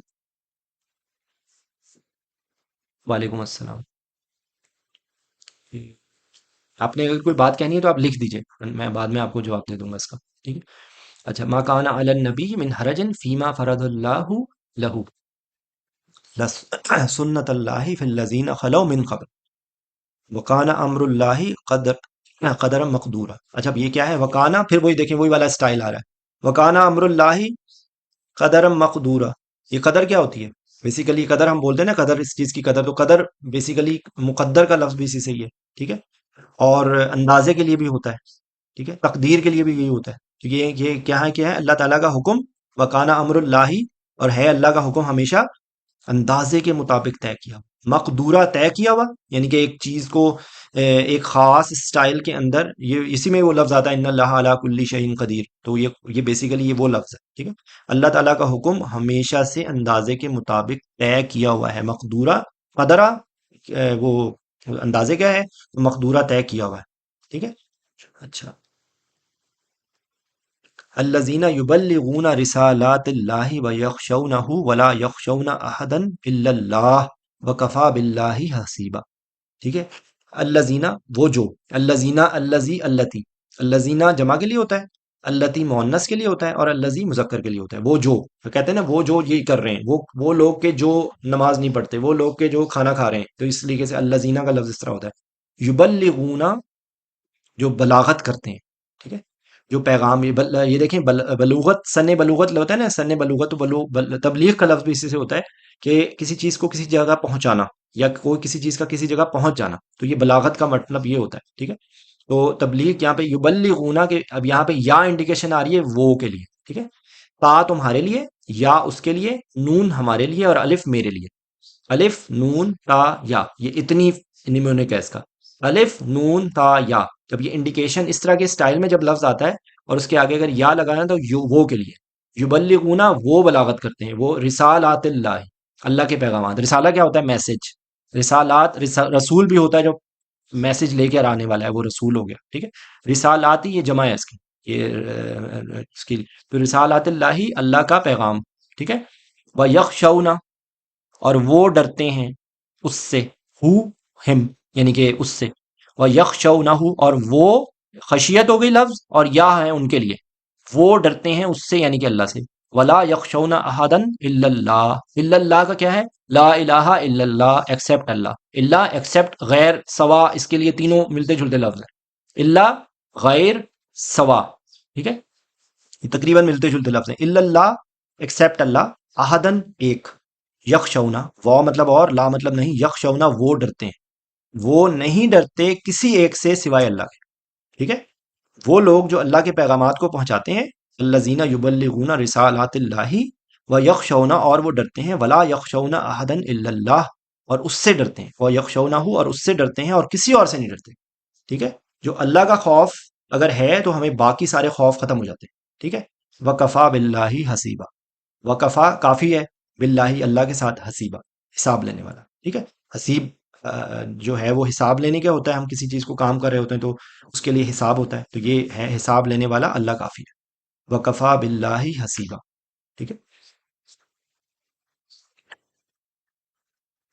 وعلیکم السلام، جی، آپ نے اگر کوئی بات کہنی ہے تو آپ لکھ دیجئے، میں بعد میں آپ کو جواب دے دوں گا اس کا، ٹھیک ہے، اچھا، ما کان علی النبی من حرج فیما فرض اللہ لہ، سنت اللہ فی الذین خلو من قبل، وکانا امر اللہ قدر مقدورہ، اچھا اب یہ کیا ہے، وکانا، پھر وہی دیکھیں وہی والا سٹائل آ رہا ہے، وکانا امر اللہ قدر مقدورہ، یہ قدر کیا ہوتی ہے، بیسیکلی قدر ہم بولتے ہیں نا، قدر اس چیز کی قدر، تو قدر بیسیکلی مقدر کا لفظ بھی اسی سے ہی ہے، ٹھیک ہے، اور اندازے کے لیے بھی ہوتا ہے، ٹھیک ہے، تقدیر کے لیے بھی یہی ہوتا ہے، کیونکہ یہ کیا ہے اللہ تعالیٰ کا حکم، وکانا امر اللہ، اور ہے اللہ کا حکم ہمیشہ اندازے کے مطابق طے کیا ہوا، مقدورہ طے کیا ہوا، یعنی کہ ایک چیز کو ایک خاص اسٹائل کے اندر، یہ اسی میں وہ لفظ آتا ہے ان اللہ علی کل شیء قدیر، تو یہ بیسیکلی یہ وہ لفظ ہے، ٹھیک ہے۔ اللہ تعالیٰ کا حکم ہمیشہ سے اندازے کے مطابق طے کیا ہوا ہے، مقدورہ قدرہ، وہ اندازے کیا ہے، مقدورہ طے کیا ہوا ہے، ٹھیک ہے۔ اچھا، الذین یبلغون رسالات اللہ ویخشونہ ولا یخشون احدا الا اللہ وکفی باللہ حسیبا، ٹھیک ہے۔ الذین، وہ جو، الذین، الذی، اللتی، الذین جمع کے لیے ہوتا ہے، اللتی مؤنث کے لیے ہوتا ہے، اور الذی مذکر کے لیے ہوتا ہے۔ وہ جو، تو کہتے ہیں نا وہ جو یہ کر رہے ہیں، وہ لوگ کے جو نماز نہیں پڑھتے، وہ لوگ کے جو کھانا کھا رہے ہیں، تو اس طریقے سے الذین کا لفظ اس طرح ہوتا ہے۔ یبلغون، جو بلاغت کرتے ہیں، ٹھیک ہے، جو پیغام، یہ دیکھیں بلوغت، سن بلوغت ہوتا ہے نا، سن بلوغت، تبلیغ کا لفظ بھی اسی سے ہوتا ہے کہ کسی چیز کو کسی جگہ پہنچانا، یا کوئی کسی چیز کا کسی جگہ پہنچ جانا، تو یہ بلاغت کا مطلب یہ ہوتا ہے، ٹھیک ہے۔ تو تبلیغ یہاں پہ یبلغونا کے، اب یہاں پہ یا انڈیکیشن آ رہی ہے وہ کے لیے، ٹھیک ہے، تا تمہارے لیے، یا اس کے لیے، نون ہمارے لیے، اور الف میرے لیے، الف نون تا یا، یہ اتنی نیمونک ہے اس کا، الف نون تا یا، جب یہ انڈیکیشن اس طرح کے سٹائل میں جب لفظ آتا ہے اور اس کے آگے اگر یا لگانا تو وہ کے لیے، یبلغونا وہ بلاغت کرتے ہیں، وہ رسالات اللہ، اللہ کے پیغامات، رسالہ کیا ہوتا ہے، میسج، رسالات، رسول بھی ہوتا ہے جو میسج لے کے آنے والا ہے، وہ رسول ہو گیا، ٹھیک ہے۔ رسالاتی یہ جمع ہے اس کی، یہ اس کی، تو رسالات اللہ، اللہ کا پیغام، ٹھیک ہے۔ وَيَخْشَوْنَ، اور وہ ڈرتے ہیں اس سے، ہو، ہم، یعنی کہ اس سے، وَيَخْشَوْنَهُ، اور وہ، خشیت ہو گئی لفظ، اور یا ہے ان کے لیے، وہ ڈرتے ہیں اس سے یعنی کہ اللہ سے، وَلَا يَخْشَوْنَ أَحَدًا إِلَّا اللَّهَ، الا اللہ کا کیا ہے، لا الہ الا اللہ، ایکسپٹ اللہ، اللہ ایکسپٹ، غیر، سوا، اس کے لیے تینوں ملتے جلتے لفظ ہیں، اللہ، غیر، سوا، ٹھیک ہے، یہ تقریباً ملتے جلتے لفظ ہیں، الا اللہ، ایکسپٹ اللہ، احدن ایک، یخشونا، واو مطلب اور، لا مطلب نہیں، یخشونا وہ ڈرتے ہیں، وہ نہیں ڈرتے کسی ایک سے سوائے اللہ کے، ٹھیک ہے۔ وہ لوگ جو اللہ کے پیغامات کو پہنچاتے ہیں، الذین یبلغون رسالات اللہ و یخشونا، اور وہ ڈرتے ہیں، ولا یخشون احدا الا اللہ، اور اس سے ڈرتے ہیں، وہ یخشونہ، اور اس سے ڈرتے ہیں، اور کسی اور سے نہیں ڈرتے، ٹھیک ہے۔ جو اللہ کا خوف اگر ہے تو ہمیں باقی سارے خوف ختم ہو جاتے ہیں، ٹھیک ہے۔ وکفا باللہ حسیبا، وکفا کافی ہے، باللہ اللہ کے ساتھ، حسیبا حساب لینے والا، ٹھیک ہے۔ حسیب جو ہے وہ حساب لینے کا ہوتا ہے، ہم کسی چیز کو کام کر رہے ہوتے ہیں تو اس کے لیے حساب ہوتا ہے، تو یہ ہے حساب لینے والا اللہ کافی ہے، وکفا باللہ حسیبا، ٹھیک ہے۔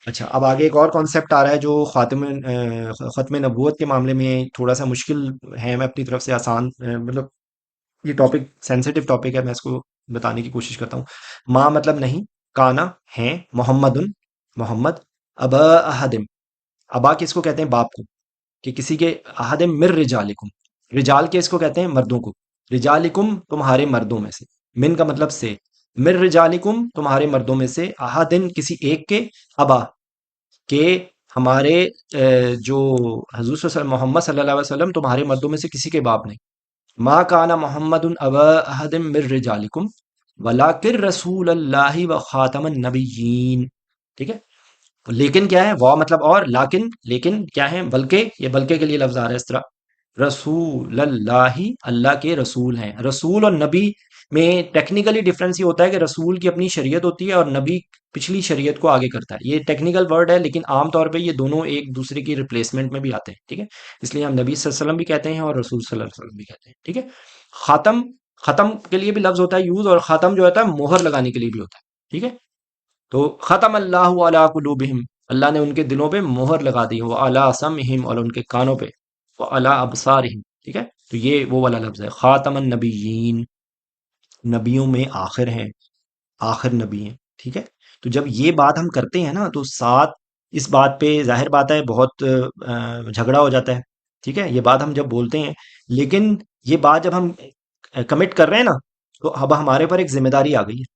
اچھا، اب آگے ایک اور کانسیپٹ آ رہا ہے جو ختم نبوت کے معاملے میں تھوڑا سا مشکل ہے، میں اپنی طرف سے آسان، مطلب یہ ٹاپک سینسیٹیو ٹاپک ہے، میں اس کو بتانے کی کوشش کرتا ہوں۔ ماں مطلب نہیں، کانا ہے، محمد، محمد، ابا احدم، ابا کس کو کہتے ہیں، باپ کو، کہ کسی کے، احدم من رجالکم، رجال کے اس کو کہتے ہیں مردوں کو، رجالکم تمہارے مردوں میں سے، من کا مطلب سے، من رجالکم تمہارے مردوں میں سے، احدن کسی ایک کے، ابا کہ ہمارے جو حضور صلی اللہ علیہ وسلم، محمد صلی اللہ علیہ وسلم تمہارے مردوں میں سے کسی کے باپ نہیں، ما کان محمد ابا احد من رجالکم ولکن رسول اللہ و خاتم النبیین، ٹھیک ہے۔ لیکن کیا ہے، وا مطلب اور، لیکن کیا ہے، بلکہ، یہ بلکہ کے لیے لفظ آ رہا ہے اس طرح، رسول اللہ، اللہ کے رسول ہیں، رسول اور نبی میں ٹیکنیکلی ڈفرنس یہ ہوتا ہے کہ رسول کی اپنی شریعت ہوتی ہے اور نبی پچھلی شریعت کو آگے کرتا ہے، یہ ٹیکنیکل ورڈ ہے لیکن عام طور پہ یہ دونوں ایک دوسرے کی ریپلیسمنٹ میں بھی آتے ہیں، ٹھیک ہے، اس لیے ہم نبی صلی اللہ علیہ وسلم بھی کہتے ہیں اور رسول صلی اللہ علیہ وسلم بھی کہتے ہیں، ٹھیک ہے۔ خاتم، ختم کے لیے بھی لفظ ہوتا ہے یوز، اور خاتم جو ہوتا ہے مہر لگانے کے لیے بھی ہوتا ہے، ٹھیک ہے۔ تو ختم اللہ علی قلوبہم، اللہ نے ان کے دلوں پہ مہر لگا دی، وہ علی سمعہم، اور ان کے کانوں پہ، وہ علی ابصارہم، ٹھیک ہے۔ تو یہ وہ والا لفظ ہے، خاتم النبیین، نبیوں میں آخر ہیں، آخر نبی ہیں، ٹھیک ہے۔ تو جب یہ بات ہم کرتے ہیں نا تو ساتھ اس بات پہ ظاہر بات ہے بہت جھگڑا ہو جاتا ہے، ٹھیک ہے، یہ بات ہم جب بولتے ہیں، لیکن یہ بات جب ہم کمٹ کر رہے ہیں نا تو اب ہمارے پر ایک ذمہ داری آ گئی ہے،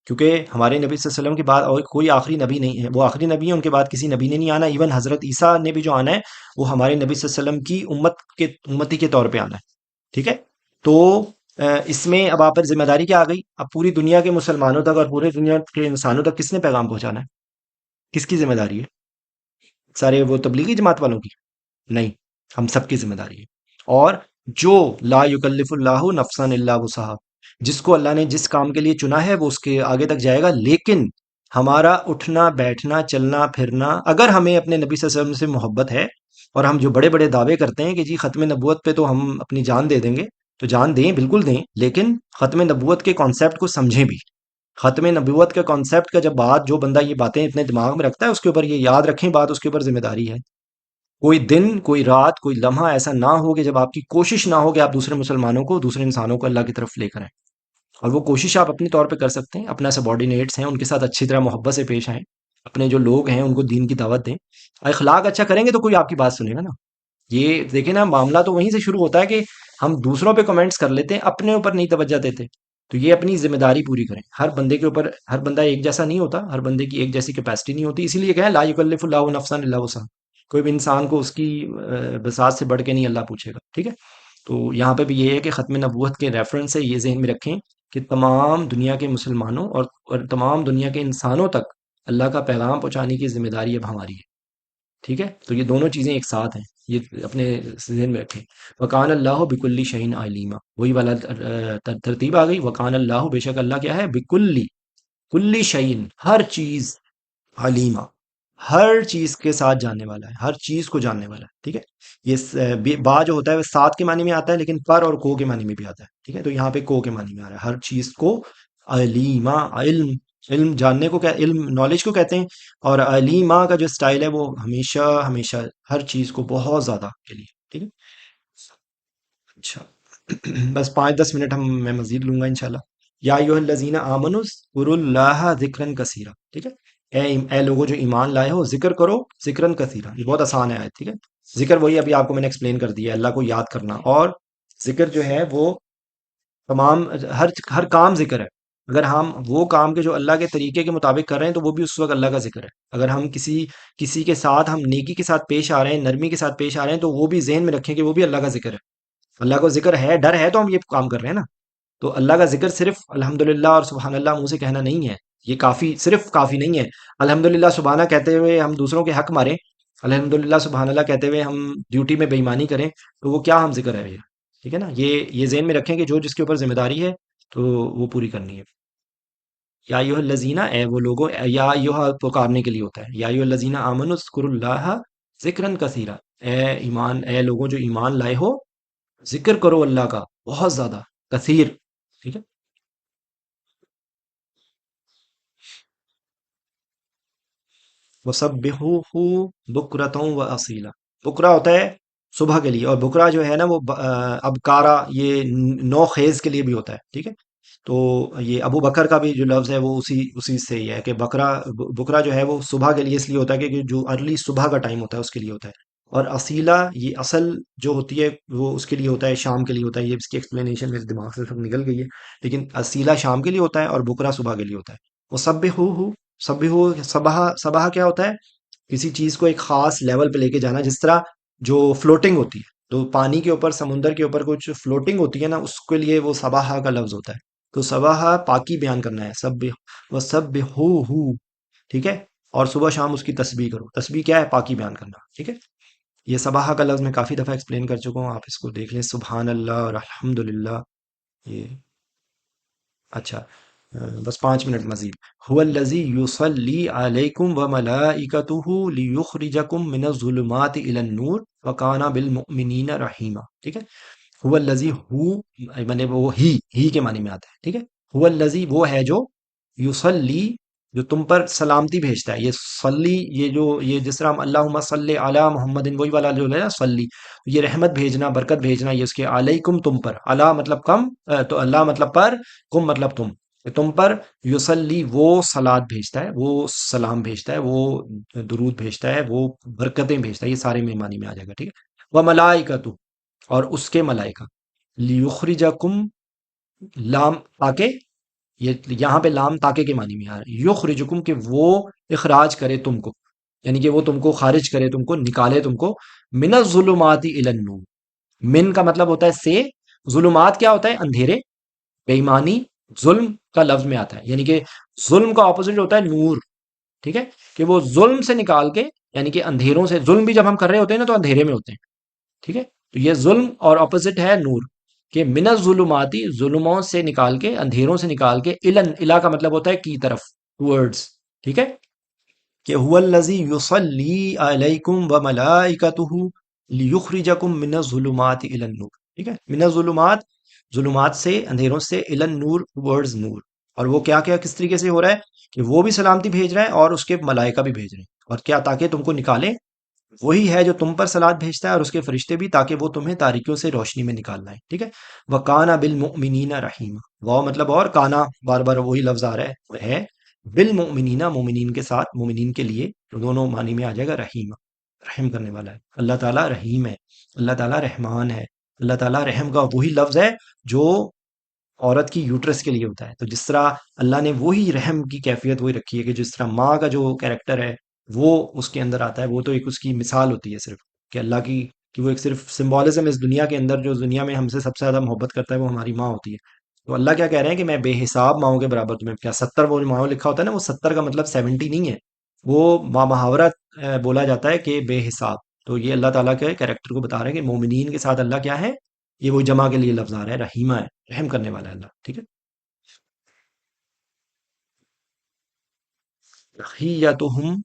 کیونکہ ہمارے نبی صلی اللہ علیہ وسلم کے بعد اور کوئی آخری نبی نہیں ہے، وہ آخری نبی ہے، ان کے بعد کسی نبی نے نہیں آنا، ایون حضرت عیسیٰ نے بھی جو آنا ہے وہ ہمارے نبی صلی اللہ علیہ وسلم کی امتی کے طور پہ آنا ہے، ٹھیک ہے۔ تو اس میں اب آپ پر ذمہ داری کیا آ گئی، اب پوری دنیا کے مسلمانوں تک اور پورے دنیا کے انسانوں تک کس نے پیغام پہنچانا ہے، کس کی ذمہ داری ہے، سارے وہ تبلیغی جماعت والوں کی، نہیں، ہم سب کی ذمہ داری ہے۔ اور جو لا یکلف اللہ نفسا الا وسعها، جس کو اللہ نے جس کام کے لیے چنا ہے وہ اس کے آگے تک جائے گا، لیکن ہمارا اٹھنا بیٹھنا چلنا پھرنا، اگر ہمیں اپنے نبی صلی اللہ علیہ وسلم سے محبت ہے، اور ہم جو بڑے بڑے دعوے کرتے ہیں کہ جی ختم نبوت پہ تو ہم اپنی جان دے دیں گے، تو جان دیں، بالکل دیں، لیکن ختم نبوت کے کانسیپٹ کو سمجھیں بھی۔ ختم نبوت کے کانسیپٹ کا جب بات جو بندہ یہ باتیں اتنے دماغ میں رکھتا ہے، اس کے اوپر یہ یاد رکھیں بات، اس کے اوپر ذمہ داری ہے۔ کوئی دن، کوئی رات، کوئی لمحہ ایسا نہ ہو کہ جب آپ کی کوشش نہ ہو کہ آپ دوسرے مسلمانوں کو، دوسرے انسانوں کو اللہ کی طرف لے کر آئیں۔ اور وہ کوشش آپ اپنی طور پہ کر سکتے ہیں، اپنا سبارڈینیٹس ہیں ان کے ساتھ اچھی طرح محبت سے پیش آئیں، اپنے جو لوگ ہیں ان کو دین کی دعوت دیں، اخلاق اچھا کریں گے تو کوئی آپ کی بات سنے گا نا۔ یہ دیکھیں نا، معاملہ تو وہیں سے شروع ہوتا ہے کہ ہم دوسروں پہ کمنٹس کر لیتے ہیں، اپنے اوپر نہیں توجہ دیتے۔ تو یہ اپنی ذمہ داری پوری کریں، ہر بندے کے اوپر، ہر بندہ ایک جیسا نہیں ہوتا، ہر بندے کی ایک جیسی کیپیسٹی نہیں ہوتی، اسی لیے کہیں لا یکلف اللہ نفسا الا وسعها، کوئی بھی انسان کو اس کی بساط سے بڑھ کے نہیں اللہ پوچھے گا، ٹھیک ہے۔ تو یہاں پہ بھی یہ ہے کہ ختم نبوت کے ریفرنس سے یہ ذہن میں رکھیں کہ تمام دنیا کے مسلمانوں اور تمام دنیا کے انسانوں تک اللہ کا پیغام پہنچانے کی ذمہ داری اب ہماری ہے، ٹھیک ہے۔ تو یہ دونوں چیزیں ایک ساتھ ہیں، یہ اپنے ذہن میں رکھیں۔ وکان اللہ بکل شعین علیما، وہی والا ترتیب آ گئی، وکان اللہ، بے شک اللہ کیا ہے، بکلی، کلی شعین، ہر چیز، علیما، ہر چیز کے ساتھ جاننے والا ہے، ہر چیز کو جاننے والا ہے، ٹھیک ہے۔ یہ با جو ہوتا ہے وہ ساتھ کے معنی میں آتا ہے، لیکن پر اور کو کے معنی میں بھی آتا ہے، ٹھیک ہے۔ تو یہاں پہ کو کے معنی میں آ رہا ہے، ہر چیز کو علیما، علم، علم جاننے کو، کیا علم نالج کو کہتے ہیں، اور علیما کا جو اسٹائل ہے وہ ہمیشہ ہمیشہ ہر چیز کو بہت زیادہ کے لیے، ٹھیک ہے۔ اچھا، بس 5-10 منٹ میں مزید لوں گا انشاءاللہ۔ یا ایھا الذین آمنوا اذکروا اللہ ذکرا کثیرا، ٹھیک ہے۔ اے لوگوں جو ایمان لائے ہو، ذکر کرو ذکرا کثیرا، یہ بہت آسان ہے آیت، ٹھیک ہے۔ ذکر وہی ابھی آپ کو میں نے ایکسپلین کر دیا ہے، اللہ کو یاد کرنا، اور ذکر جو ہے وہ تمام، ہر ہر کام ذکر ہے۔ اگر ہم وہ کام کے جو اللہ کے طریقے کے مطابق کر رہے ہیں تو وہ بھی اس وقت اللہ کا ذکر ہے۔ اگر ہم کسی کے ساتھ، ہم نیکی کے ساتھ پیش آ رہے ہیں، نرمی کے ساتھ پیش آ رہے ہیں، تو وہ بھی ذہن میں رکھیں کہ وہ بھی اللہ کا ذکر ہے۔ اللہ کو ذکر ہے، ڈر ہے، تو ہم یہ کام کر رہے ہیں نا۔ تو اللہ کا ذکر صرف الحمدللہ اور سبحان اللہ منہ سے کہنا نہیں ہے، یہ کافی، صرف کافی نہیں ہے۔ الحمدللہ سبحانہ کہتے ہوئے ہم دوسروں کے حق ماریں، الحمدللہ سبحان اللہ کہتے ہوئے ہم ڈیوٹی میں بے ایمانی کریں، تو وہ کیا ہم ذکر ہے یہ، ٹھیک ہے نا۔ یہ ذہن میں رکھیں کہ جو جس کے اوپر ذمہ داری ہے تو وہ پوری کرنی ہے۔ یا ایھا الذین، اے وہ لوگوں، یا ایھا پکارنے کے لیے ہوتا ہے، یا ایھا الذین آمنوا اذکروا اللہ ذکرا کثیرا، اے ایمان، اے لوگوں جو ایمان لائے ہو، ذکر کرو اللہ کا بہت زیادہ، کثیر، ٹھیک ہے۔ وَسَبِّحُوهُ بُكْرَةً وَأَصِيلًا، بکرا ہوتا ہے صبح کے لیے، اور بکرا جو ہے نا وہ ابکارا، یہ نو خیز کے لیے بھی ہوتا ہے، ٹھیک ہے۔ تو یہ ابو بکر کا بھی جو لفظ ہے وہ اسی سے ہی ہے کہ بکرا جو ہے وہ صبح کے لیے اس لیے ہوتا ہے کہ جو ارلی صبح کا ٹائم ہوتا ہے اس کے لیے ہوتا ہے۔ اور اصیلا، یہ اصل جو ہوتی ہے وہ اس کے لیے ہوتا ہے، شام کے لیے ہوتا ہے، یہ اس کی ایکسپلینیشن میرے دماغ سے سب نکل گئی ہے، لیکن اصیلا شام کے لیے ہوتا ہے اور بکرا صبح کے لیے ہوتا ہے۔ وہ صبح کیا ہوتا ہے، کسی چیز کو ایک خاص لیول پہ لے کے جانا، جس طرح جو فلوٹنگ ہوتی ہے، تو پانی کے اوپر، سمندر کے اوپر کچھ فلوٹنگ ہوتی ہے نا، اس کے لیے وہ صباح کا لفظ ہوتا ہے۔ تو صباح پاکی بیان کرنا ہے، سب وہ سب ہو، ٹھیک ہے۔ اور صبح شام اس کی تسبیح کرو، تسبیح کیا ہے، پاکی بیان کرنا، ٹھیک ہے۔ یہ صباح کا لفظ میں کافی دفعہ ایکسپلین کر چکا ہوں، آپ اس کو دیکھ لیں، سبحان اللہ اور الحمد للہ، یہ اچھا، بس 5 منٹ مزید۔ هو الذی یصلی علیکم وملائکتہ لیخرجکم من الظلمات الی النور وکان بالمؤمنین رحیما، ٹھیک ہے۔ هو الذی، ہو مانے وہ ہی کے معنی میں آتا ہے، ٹھیک ہے۔ هو الذی، وہ ہے جو، یصلی، جو تم پر سلامتی بھیجتا ہے، یہ صلی، یہ جس طرح ہم اللہم صلی علی محمد، وہی والا جو ہے نا صلی، یہ رحمت بھیجنا، برکت بھیجنا، یہ اس کے علیکم، تم پر، علی مطلب کم، تو اللہ مطلب پر، کم مطلب تم، کہ تم پر یصلی، وہ صلات بھیجتا ہے، وہ سلام بھیجتا ہے، وہ درود بھیجتا ہے، وہ برکتیں بھیجتا ہے، یہ سارے میں معنی میں آ جائے گا، ٹھیک ہے۔ وملائکتہ، اور اس کے ملائکہ، لیخرجکم، لام تاکہ، یہ یہاں پہ لام تاکہ کے معنی میں آ رہا ہے، یخرجکم، کہ وہ اخراج کرے تم کو، یعنی کہ وہ تم کو خارج کرے، تم کو نکالے، تم کو من الظلمات الی النور، من کا مطلب ہوتا ہے سے، ظلمات کیا ہوتا ہے، اندھیرے، بے ایمانی، ظلم کا لفظ میں آتا ہے، یعنی کہ ظلم کا اپوزٹ ہوتا ہے نور، ٹھیک ہے، کہ وہ ظلم سے نکال کے یعنی کہ اندھیروں سے، ظلم بھی جب ہم کر رہے ہوتے ہیں نا تو اندھیرے میں ہوتے ہیں، ٹھیک ہے؟ تو یہ ظلم اور اپوزٹ ہے نور، کہ من الظلماتی، ظلموں سے نکال کے، اندھیروں سے نکال کے، الن، الا کا مطلب ہوتا ہے کی طرف، ٹورڈز، ٹھیک ہے؟ کہ هو الذی یصلی علیکم وملائکتہ لیخرجکم من الظلمات الی النور، ٹھیک ہے؟ من الظلمات، ظلمات سے، اندھیروں سے، الی النور، ٹورڈز نور. اور وہ کیا کیا کس طریقے سے ہو رہا ہے کہ وہ بھی سلامتی بھیج رہا ہے اور اس کے ملائکہ بھی بھیج رہے ہیں، اور کیا؟ تاکہ تم کو نکالے. وہی ہے جو تم پر صلات بھیجتا ہے اور اس کے فرشتے بھی، تاکہ وہ تمہیں تاریکیوں سے روشنی میں نکالنا ہے، ٹھیک ہے؟ وَقَانَ بِالْمُؤْمِنِينَ رَحِيمًا، واو مطلب اور، کانا بار بار وہی لفظ آ رہا ہے، وہ ہے بالمؤمنین، مومنین کے ساتھ، مومنین کے لیے، تو دونوں معنی میں آ جائے گا رحیم، رحم کرنے والا ہے. اللہ تعالیٰ رحیم ہے، اللہ تعالیٰ رحمان ہے. اللہ تعالیٰ رحم کا وہی لفظ ہے جو عورت کی یوٹرس کے لیے ہوتا ہے. تو جس طرح اللہ نے وہی رحم کی کیفیت وہی رکھی ہے، کہ جس طرح ماں کا جو کیریکٹر ہے وہ اس کے اندر آتا ہے، وہ تو ایک اس کی مثال ہوتی ہے صرف، کہ اللہ کی، کہ وہ ایک صرف سمبولزم اس دنیا کے اندر، جو دنیا میں ہم سے سب سے زیادہ محبت کرتا ہے وہ ہماری ماں ہوتی ہے. تو اللہ کیا کہہ رہے ہیں کہ میں بے حساب ماؤں کے برابر تمہیں، کیا 70 وہ ماؤں لکھا ہوتا ہے نا، وہ 70 کا مطلب 70 نہیں ہے، وہ محاورہ بولا جاتا ہے کہ بے حساب. تو یہ اللہ تعالیٰ کے کیریکٹر کو بتا رہے ہیں کہ مومنین کے ساتھ اللہ کیا ہے، یہ وہ جمع کے لیے لفظ آ رہا ہے، رحیمہ ہے، رحم کرنے والا ہے اللہ، ٹھیک ہے؟ تحیتہم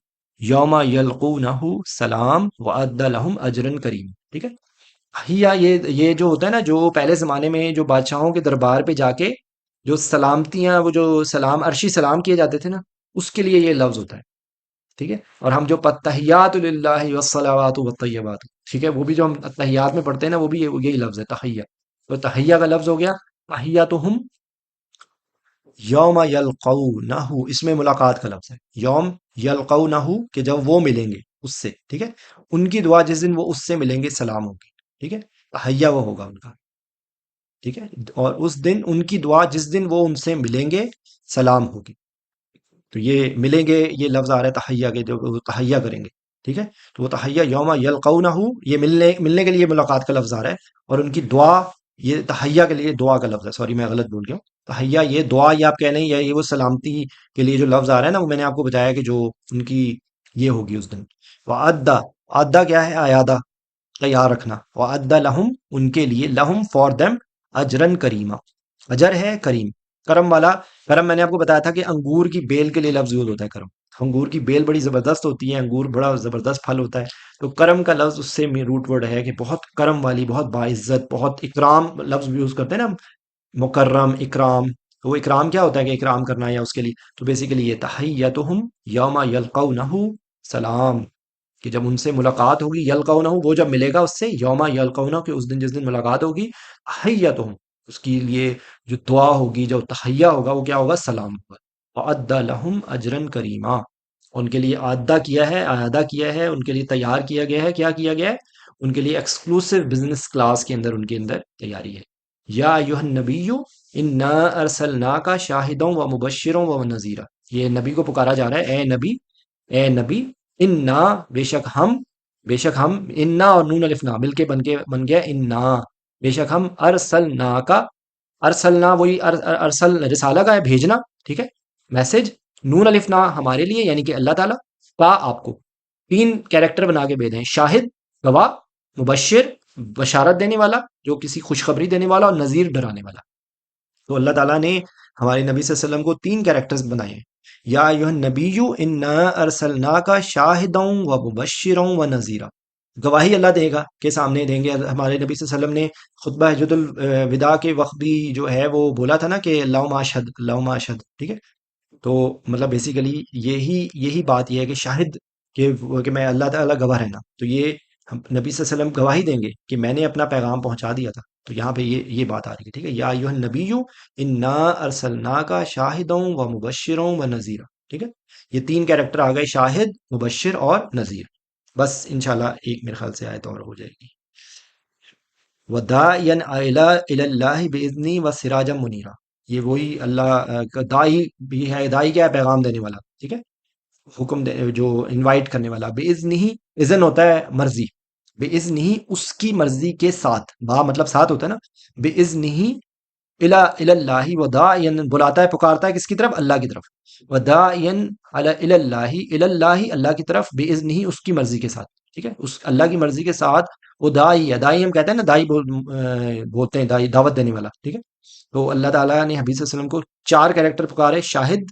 یوم یلقونہ سلام وعد لہم اجرا کریم، ٹھیک ہے؟ تحیہ، یہ جو ہوتا ہے نا، جو پہلے زمانے میں جو بادشاہوں کے دربار پہ جا کے جو سلامتیاں، وہ جو سلام، عرشی سلام کیے جاتے تھے نا، اس کے لیے یہ لفظ ہوتا ہے، ٹھیک ہے؟ اور ہم جو تحیات للہ والصلوات والطیبات، ٹھیک ہے، وہ بھی جو ہم تحیات میں پڑھتے ہیں نا، وہ بھی یہی لفظ ہے تحیہ. تو تحیہ کا لفظ ہو گیا تحیاتہم یوم یلقونہ، اس میں ملاقات کا لفظ ہے، یوم یلقونہ، کہ جب وہ ملیں گے اس سے، ٹھیک ہے؟ ان کی دعا جس دن وہ اس سے ملیں گے سلام ہوگی، ٹھیک ہے؟ تحیہ وہ ہوگا ان کا، ٹھیک ہے؟ اور اس دن ان کی دعا جس دن وہ ان سے ملیں گے سلام ہوگی. تو یہ ملیں گے، یہ لفظ آ رہا ہے تحیہ کے، جو وہ تحیہ کریں گے، ٹھیک ہے؟ تو وہ تحیہ یوم یلقونہ، یہ ملنے کے لیے ملاقات کا لفظ آ رہا ہے. اور ان کی دعا، یہ تحیہ کے لیے دعا کا لفظ ہے، سوری میں غلط بول گیا ہوں. تحیہ یہ دعا، یہ آپ کہہ لیں، یہ وہ سلامتی کے لیے جو لفظ آ رہا ہے نا، وہ میں نے آپ کو بتایا کہ جو ان کی یہ ہوگی اس دن. وعدہ، عدہ کیا ہے؟ ایادہ، تیار رکھنا. وعدہ لہم، ان کے لیے، لہم فار دیم، اجرن کریمہ، اجر ہے کریم، کرم والا. کرم میں نے آپ کو بتایا تھا کہ انگور کی بیل کے لیے لفظ یوز ہوتا ہے کرم. انگور کی بیل بڑی زبردست ہوتی ہے، انگور بڑا زبردست پھل ہوتا ہے. تو کرم کا لفظ اس سے روٹ ورڈ ہے، کہ بہت کرم والی، بہت باعزت، بہت اکرام لفظ بھی یوز کرتے ہیں نا ہم، مکرم، اکرام. تو وہ اکرام کیا ہوتا ہے، کہ اکرام کرنا یا اس کے لیے. تو بیسیکلی یہ تحیتہم یوم یلقونہ سلام، کہ جب ان سے ملاقات ہوگی، یلقونہ وہ جب ملے گا اس سے، یوم یلقونہ کہ اس دن جس دن ملاقات ہوگی، تحیتہم اس کے لیے جو دعا ہوگی، جو تحیہ ہوگا، وہ کیا ہوگا؟ سلام ہوگا. وعد لہم اجرا کریما، ان کے لیے اعدہ کیا ہے، اعادہ کیا ہے، ان کے لیے تیار کیا گیا ہے. کیا کیا گیا ہے؟ ان کے لیے ایکسکلوسیو بزنس کلاس کے اندر ان کے اندر تیاری ہے. یا ایھا النبی انا ارسلناک شاہدا و مبشرا و نذیرا، یہ نبی کو پکارا جا رہا ہے، اے نبی، اے نبی، انا، بے شک ہم، بے شک ہم، انا اور نون الف نا مل کے بن گیا انا، بے شک ہم، ارسلناک، ارسلنا وہی ارسل رسالہ کا ہے، بھیجنا، ٹھیک ہے؟ میسج. نون الف نا ہمارے لیے، یعنی کہ اللہ تعالیٰ کا آپ کو تین کیریکٹر بنا کے بھیجے ہیں: شاہد، گواہ، مبشر، بشارت دینے والا، جو کسی خوشخبری دینے والا، اور نذیر، ڈرانے والا. تو اللہ تعالیٰ نے ہمارے نبی صلی اللہ علیہ وسلم کو تین کیریکٹرز بنائے ہیں. یا ایھا النبی انا ارسلناک شاہدا و مبشرا و نذیرا، گواہی اللہ دے گا، کے سامنے دیں گے. ہمارے نبی صلی اللہ علیہ وسلم نے خطبہ حجۃ الوداع کے وقت بھی جو ہے وہ بولا تھا نا، کہ اللہم اشہد، اللہم اشہد، ٹھیک ہے؟ تو مطلب بیسیکلی یہی بات یہ ہے کہ شاہد، کہ میں اللہ تعالیٰ گواہ رہنا. تو یہ نبی صلی اللہ علیہ وسلم گواہی دیں گے کہ میں نے اپنا پیغام پہنچا دیا تھا. تو یہاں پہ یہ بات آ رہی ہے، ٹھیک ہے؟ یا ایھا النبی انا ارسلناک شاہدا و مبشرا و نذیرا، ٹھیک ہے؟ یہ تین کیریکٹر آ گئے، شاہد، مبشر اور نذیر. بس انشاءاللہ ایک میرے خیال سے آیت اور ہو جائے گی. وداعیا الی اللہ باذنی و سراجا منیرا، یہ وہی اللہ کا دائی بھی ہے. دائی کیا ہے؟ پیغام دینے والا، ٹھیک ہے؟ جو انوائٹ کرنے والا. باذن ہی، اذن ہوتا ہے مرضی، باذن ہی اس کی مرضی کے ساتھ، با مطلب ساتھ ہوتا ہے نا، باذن ہی الی اللہ وداعیا، بلاتا ہے پکارتا ہے کس کی طرف؟ اللہ کی طرف، وداعیا الی اللہ، الی اللہ اللہ کی طرف، باذنہ اس کی مرضی کے ساتھ، ٹھیک ہے، اس اللہ کی مرضی کے ساتھ وہ داعی ہے، داعی ہم کہتے ہیں نا، داعی بولتے ہیں، داعی دعوت دینے والا، ٹھیک ہے، تو اللہ تعالیٰ نے حبیب صلی اللہ علیہ وسلم کو چار کریکٹر پکارے: شاہد،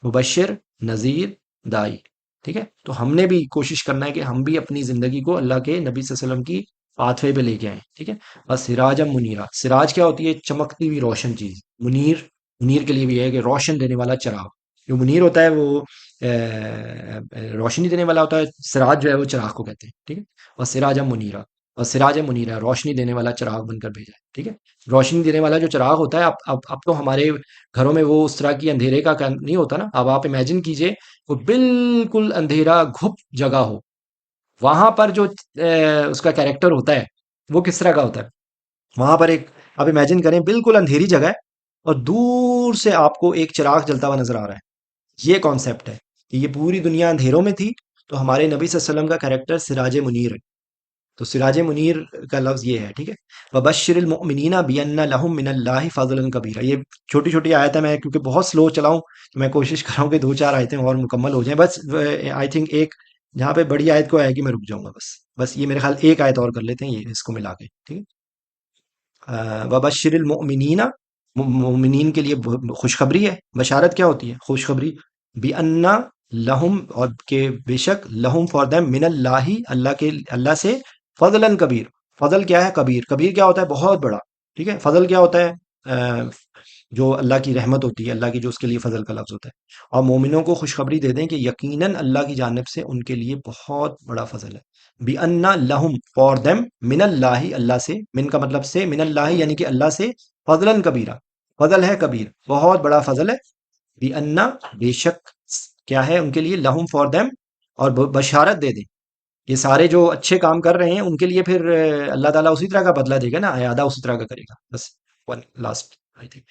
مبشر، نذیر، دائی، ٹھیک ہے، تو ہم نے بھی کوشش کرنا ہے کہ ہم بھی اپنی زندگی کو اللہ کے نبی صلی اللہ علیہ وسلم کی پاتھوے پہ لے کے آئیں، ٹھیک ہے، بس سراجم منیرا، سراج کیا ہوتی ہے؟ چمکتی ہوئی روشن چیز، منیر، منیر کے لیے بھی ہے کہ روشن دینے والا چراغ، جو منیر ہوتا ہے وہ روشنی دینے والا ہوتا ہے، سراج جو ہے وہ چراغ کو کہتے ہیں، ٹھیک ہے، اور سراجم منیرا، اور سراج منیرا روشنی دینے والا چراغ بن کر بھیجا ہے، ٹھیک ہے، روشنی دینے والا جو چراغ ہوتا ہے، اب تو ہمارے گھروں میں وہ اس طرح کی اندھیرے کا نہیں ہوتا نا، اب آپ امیجن کیجئے وہ بالکل اندھیرا گھپ جگہ ہو، وہاں پر جو اس کا کیریکٹر ہوتا ہے وہ کس طرح کا ہوتا ہے؟ وہاں پر ایک، آپ امیجن کریں بالکل اندھیری جگہ ہے اور دور سے آپ کو ایک چراغ جلتا ہوا نظر آ رہا ہے، یہ کانسیپٹ ہے کہ یہ پوری دنیا اندھیروں میں تھی، تو ہمارے نبی صلی اللہ علیہ وسلم کا کیریکٹر سراج منیر ہے، تو سراج منیر کا لفظ یہ ہے، ٹھیک ہے، وبشر المؤمنین بان لهم من اللہ فضلا کبیرا، یہ چھوٹی چھوٹی آیت ہے، میں کیونکہ بہت سلو چلاؤں تو میں کوشش کر رہا ہوں کہ دو چار آیتیں اور مکمل ہو جائیں، بس آئی تھنک ایک جہاں پہ بڑی آیت کو آئے گی میں رک جاؤں گا، بس یہ میرے خیال ایک آیت اور کر لیتے ہیں یہ اس کو ملا کے، ٹھیک ہے، وبشر المؤمنین، مومنین کے لیے خوشخبری ہے، بشارت کیا ہوتی ہے؟ خوشخبری، بِأَنَّ لہم، اور کہ بے شک لہم فار دیم، من اللہ، اللہ کے، اللہ سے، فضلاً کبیر، فضل کیا ہے؟ کبیر، کبیر کیا ہوتا ہے؟ بہت بڑا، ٹھیک ہے، فضل کیا ہوتا ہے؟ جو اللہ کی رحمت ہوتی ہے، اللہ کی جو اس کے لیے فضل کا لفظ ہوتا ہے، اور مومنوں کو خوشخبری دے دیں کہ یقیناً اللہ کی جانب سے ان کے لیے بہت بڑا فضل ہے، بِأَنَّ لَهُمْ فار دیم، من اللہ، اللہ سے، من کا مطلب سے، من اللہ یعنی کہ اللہ سے، فضلاً کبیرہ، فضل ہے کبیر، بہت بڑا فضل ہے، بِأَنَّ بے شک کیا ہے ان کے لیے، لہم فار دیم، اور بشارت دے دیں، یہ سارے جو اچھے کام کر رہے ہیں ان کے لیے پھر اللہ تعالیٰ اسی طرح کا بدلہ دے گا نا، اعادہ اسی طرح کا کرے گا، بس ون لاسٹ آئی تھنک،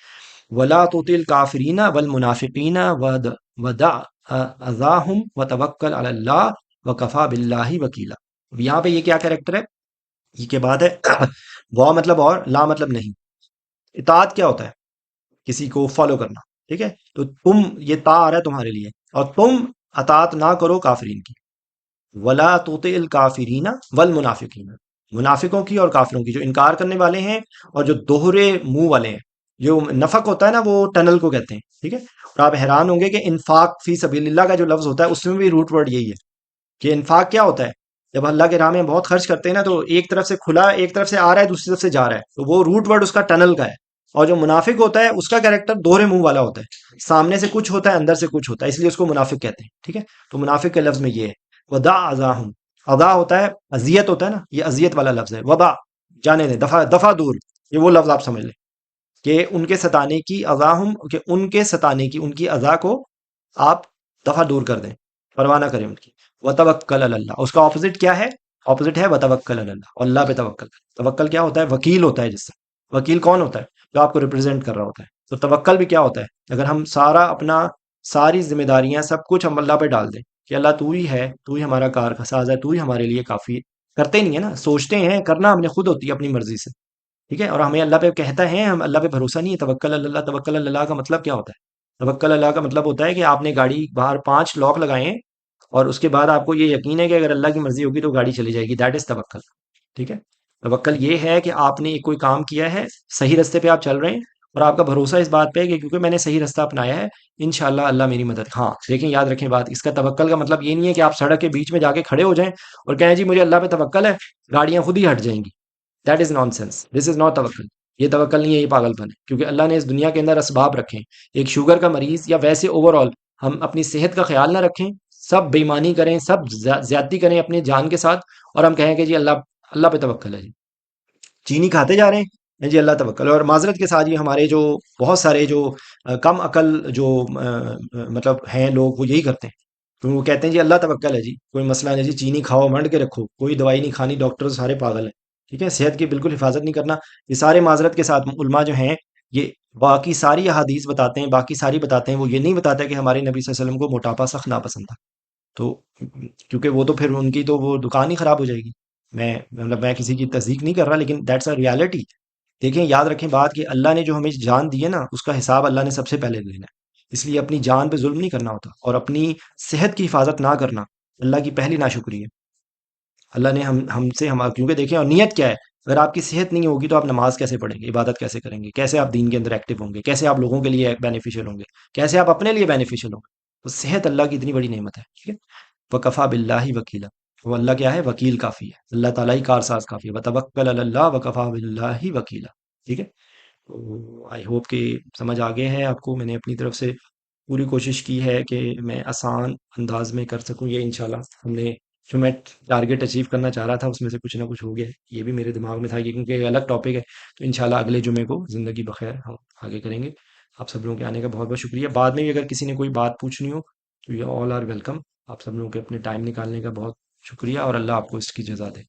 ولا تطع الکافرین والمنافقین ودع اذاہم وتوکل علی اللہ وکفی باللہ وکیلا، یہاں پہ یہ کیا کریکٹر ہے؟ یہ کے بعد ہے وا مطلب اور، لا مطلب نہیں، اطاعت کیا ہوتا ہے؟ کسی کو فالو کرنا، ٹھیک ہے، تو تم، یہ تا آ رہا ہے تمہارے لیے، اور تم اطاعت نہ کرو کافرین کی، ولا تطع الکافرین والمنافقین، منافقوں کی اور کافروں کی، جو انکار کرنے والے ہیں اور جو دوہرے منہ والے ہیں، جو نفق ہوتا ہے نا وہ ٹنل کو کہتے ہیں، ٹھیک ہے، اور آپ حیران ہوں گے کہ انفاق فی سبیل اللہ کا جو لفظ ہوتا ہے اس میں بھی روٹ ورڈ یہی ہے کہ انفاق کیا ہوتا ہے؟ جب اللہ کے راہ میں بہت خرچ کرتے ہیں نا تو ایک طرف سے کھلا، ایک طرف سے آ رہا ہے، دوسری طرف سے جا رہا ہے، تو وہ روٹ ورڈ اس کا ٹنل کا ہے، اور جو منافق ہوتا ہے اس کا کیریکٹر دوہرے منہ والا ہوتا ہے، سامنے سے کچھ ہوتا ہے اندر سے کچھ ہوتا ہے، اس لیے اس کو منافق کہتے ہیں، ٹھیک ہے، تو منافق کے لفظ میں یہ ہے، ودا اذاہم، ادا ہوتا ہے اذیت ہوتا ہے نا، یہ اذیت والا لفظ ہے، ودا جانے دیں، دفع دفع دور، یہ وہ لفظ آپ سمجھ لیں کہ ان کے ستانے کی، اذاہم کہ ان کے ستانے کی، ان کی اذا کو آپ دفع دور کر دیں، پرواہ نہ کریں ان کی، وتوکل علی اللہ، اس کا اپوزٹ کیا ہے؟ اپوزٹ ہے وتوکل علی اللہ، اور اللہ پہ توکل، توکل کیا ہوتا ہے؟ وکیل ہوتا ہے، جس سے، وکیل کون ہوتا ہے؟ جو آپ کو ریپرزینٹ کر رہا ہوتا ہے، تو توکل بھی کیا ہوتا ہے؟ اگر ہم سارا اپنا، ساری ذمہ داریاں سب کچھ ہم اللہ پہ ڈال دیں کہ اللہ تو ہی ہے، تو ہی ہمارا کار کا ساز ہے، تو ہی ہمارے لیے کافی ہے، کرتے نہیں ہے نا، سوچتے ہیں، کرنا ہم نے خود ہوتی ہے اپنی مرضی سے، ٹھیک ہے، اور ہمیں اللہ پہ کہتا ہے، ہم اللہ پہ بھروسہ نہیں ہے، توکل اللہ، توکل اللہ کا مطلب کیا ہوتا ہے؟ توکل اللہ کا مطلب ہوتا ہے کہ آپ نے گاڑی باہر 5 لاک لگائے ہیں اور اس کے بعد آپ کو یہ یقین ہے کہ اگر اللہ کی مرضی ہوگی تو گاڑی چلی جائے گی، دیٹ از توکل، ٹھیک ہے، توکل یہ ہے کہ آپ نے کوئی کام کیا ہے، صحیح رستے پہ آپ چل رہے ہیں، اور آپ کا بھروسہ اس بات پہ ہے کہ کیونکہ میں نے صحیح رستہ اپنایا ہے، انشاءاللہ اللہ میری مدد، ہاں لیکن یاد رکھیں بات، اس کا توکل کا مطلب یہ نہیں ہے کہ آپ سڑک کے بیچ میں جا کے کھڑے ہو جائیں اور کہیں جی مجھے اللہ پہ توکل ہے، گاڑیاں خود ہی ہٹ جائیں گی، that is naan sense, this is not توکل، یہ توکل نہیں ہے، یہ پاگل پن ہے، کیونکہ اللہ نے اس دنیا کے اندر اسباب رکھے ہیں، ایک شوگر کا مریض یا ویسے اوور آل ہم اپنی صحت کا خیال نہ رکھیں، سب بےمانی کریں، سب زیادتی کریں اپنی جان کے ساتھ، اور ہم کہیں کہ جی اللہ، اللہ پہ توکل ہے جی، چینی کھاتے جا رہے ہیں جی اللہ توکل ہے، اور معذرت کے ساتھ یہ ہمارے جو بہت سارے جو کم عقل جو مطلب ہیں لوگ، وہ یہی کرتے ہیں، تو وہ کہتے ہیں جی اللہ توکل ہے جی، کوئی مسئلہ نہیں جی، چینی کھاؤ منڈ کے رکھو، کوئی دوائی نہیں کھانی، ڈاکٹر سارے پاگل ہیں، ٹھیک ہے، صحت کی بالکل حفاظت نہیں کرنا، یہ سارے معذرت کے ساتھ علماء جو ہیں، یہ باقی ساری احادیث بتاتے ہیں، باقی ساری بتاتے ہیں، وہ یہ نہیں بتاتے کہ ہمارے نبی صلی اللہ علیہ وسلم کو موٹاپا سخت ناپسند تھا، تو کیونکہ وہ تو پھر ان کی تو وہ دکان ہی خراب ہو جائے گی، میں مطلب میں کسی کی تصدیق نہیں کر رہا، لیکن دیٹس اے ریالٹی دیکھیں یاد رکھیں بات کہ اللہ نے جو ہمیں جان دی ہے نا، اس کا حساب اللہ نے سب سے پہلے دینا ہے، اس لیے اپنی جان پہ ظلم نہیں کرنا ہوتا، اور اپنی صحت کی حفاظت نہ کرنا اللہ کی پہلی ناشکری ہے۔ اللہ نے ہم سے ہمارا، کیونکہ دیکھیں اور نیت کیا ہے، اگر آپ کی صحت نہیں ہوگی تو آپ نماز کیسے پڑھیں گے، عبادت کیسے کریں گے، کیسے آپ دین کے اندر ایکٹیو ہوں گے، کیسے آپ لوگوں کے لیے بینیفیشیل ہوں گے، کیسے آپ اپنے لیے بینیفیشیل ہوں گے؟ تو صحت اللہ کی اتنی بڑی نعمت ہے، ٹھیک ہے؟ وکفا باللہ وکیلا، وہ اللہ کیا ہے؟ وکیل کافی ہے، اللہ تعالیٰ ہی کارساز کافی ہے، وتوکل علی اللہ وکفا باللہ وکیلا، ٹھیک ہے؟ تو آئی ہوپ کہ سمجھ آ گئے ہیں آپ کو، میں نے اپنی طرف سے پوری کوشش کی ہے کہ میں آسان انداز میں کر سکوں یہ انشاءاللہ۔ ہم نے جو میں ٹارگیٹ اچیو کرنا چاہ رہا تھا اس میں سے کچھ نہ کچھ ہو گیا ہے، یہ بھی میرے دماغ میں تھا کہ کیونکہ یہ الگ ٹاپک ہے، تو انشاءاللہ اگلے جمعے کو زندگی بخیر ہم آگے کریں گے۔ آپ سب لوگوں کے آنے کا بہت بہت شکریہ، بعد میں بھی اگر کسی نے کوئی بات پوچھنی ہو تو یہ آل آر ویلکم۔ آپ سب لوگوں کے اپنے ٹائم نکالنے کا بہت شکریہ، اور اللہ آپ کو اس کی جزا دے۔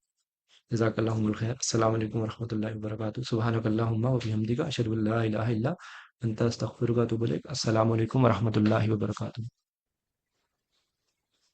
جزاک اللہ الخیر، السلام علیکم ورحمۃ اللہ وبرکاتہ، سبحانک اللہم و بحمدک، اشہد ان لا الہ الا انت، استغفرک و اتوب الیک۔ السلام علیکم ورحمۃ اللہ وبرکاتہ۔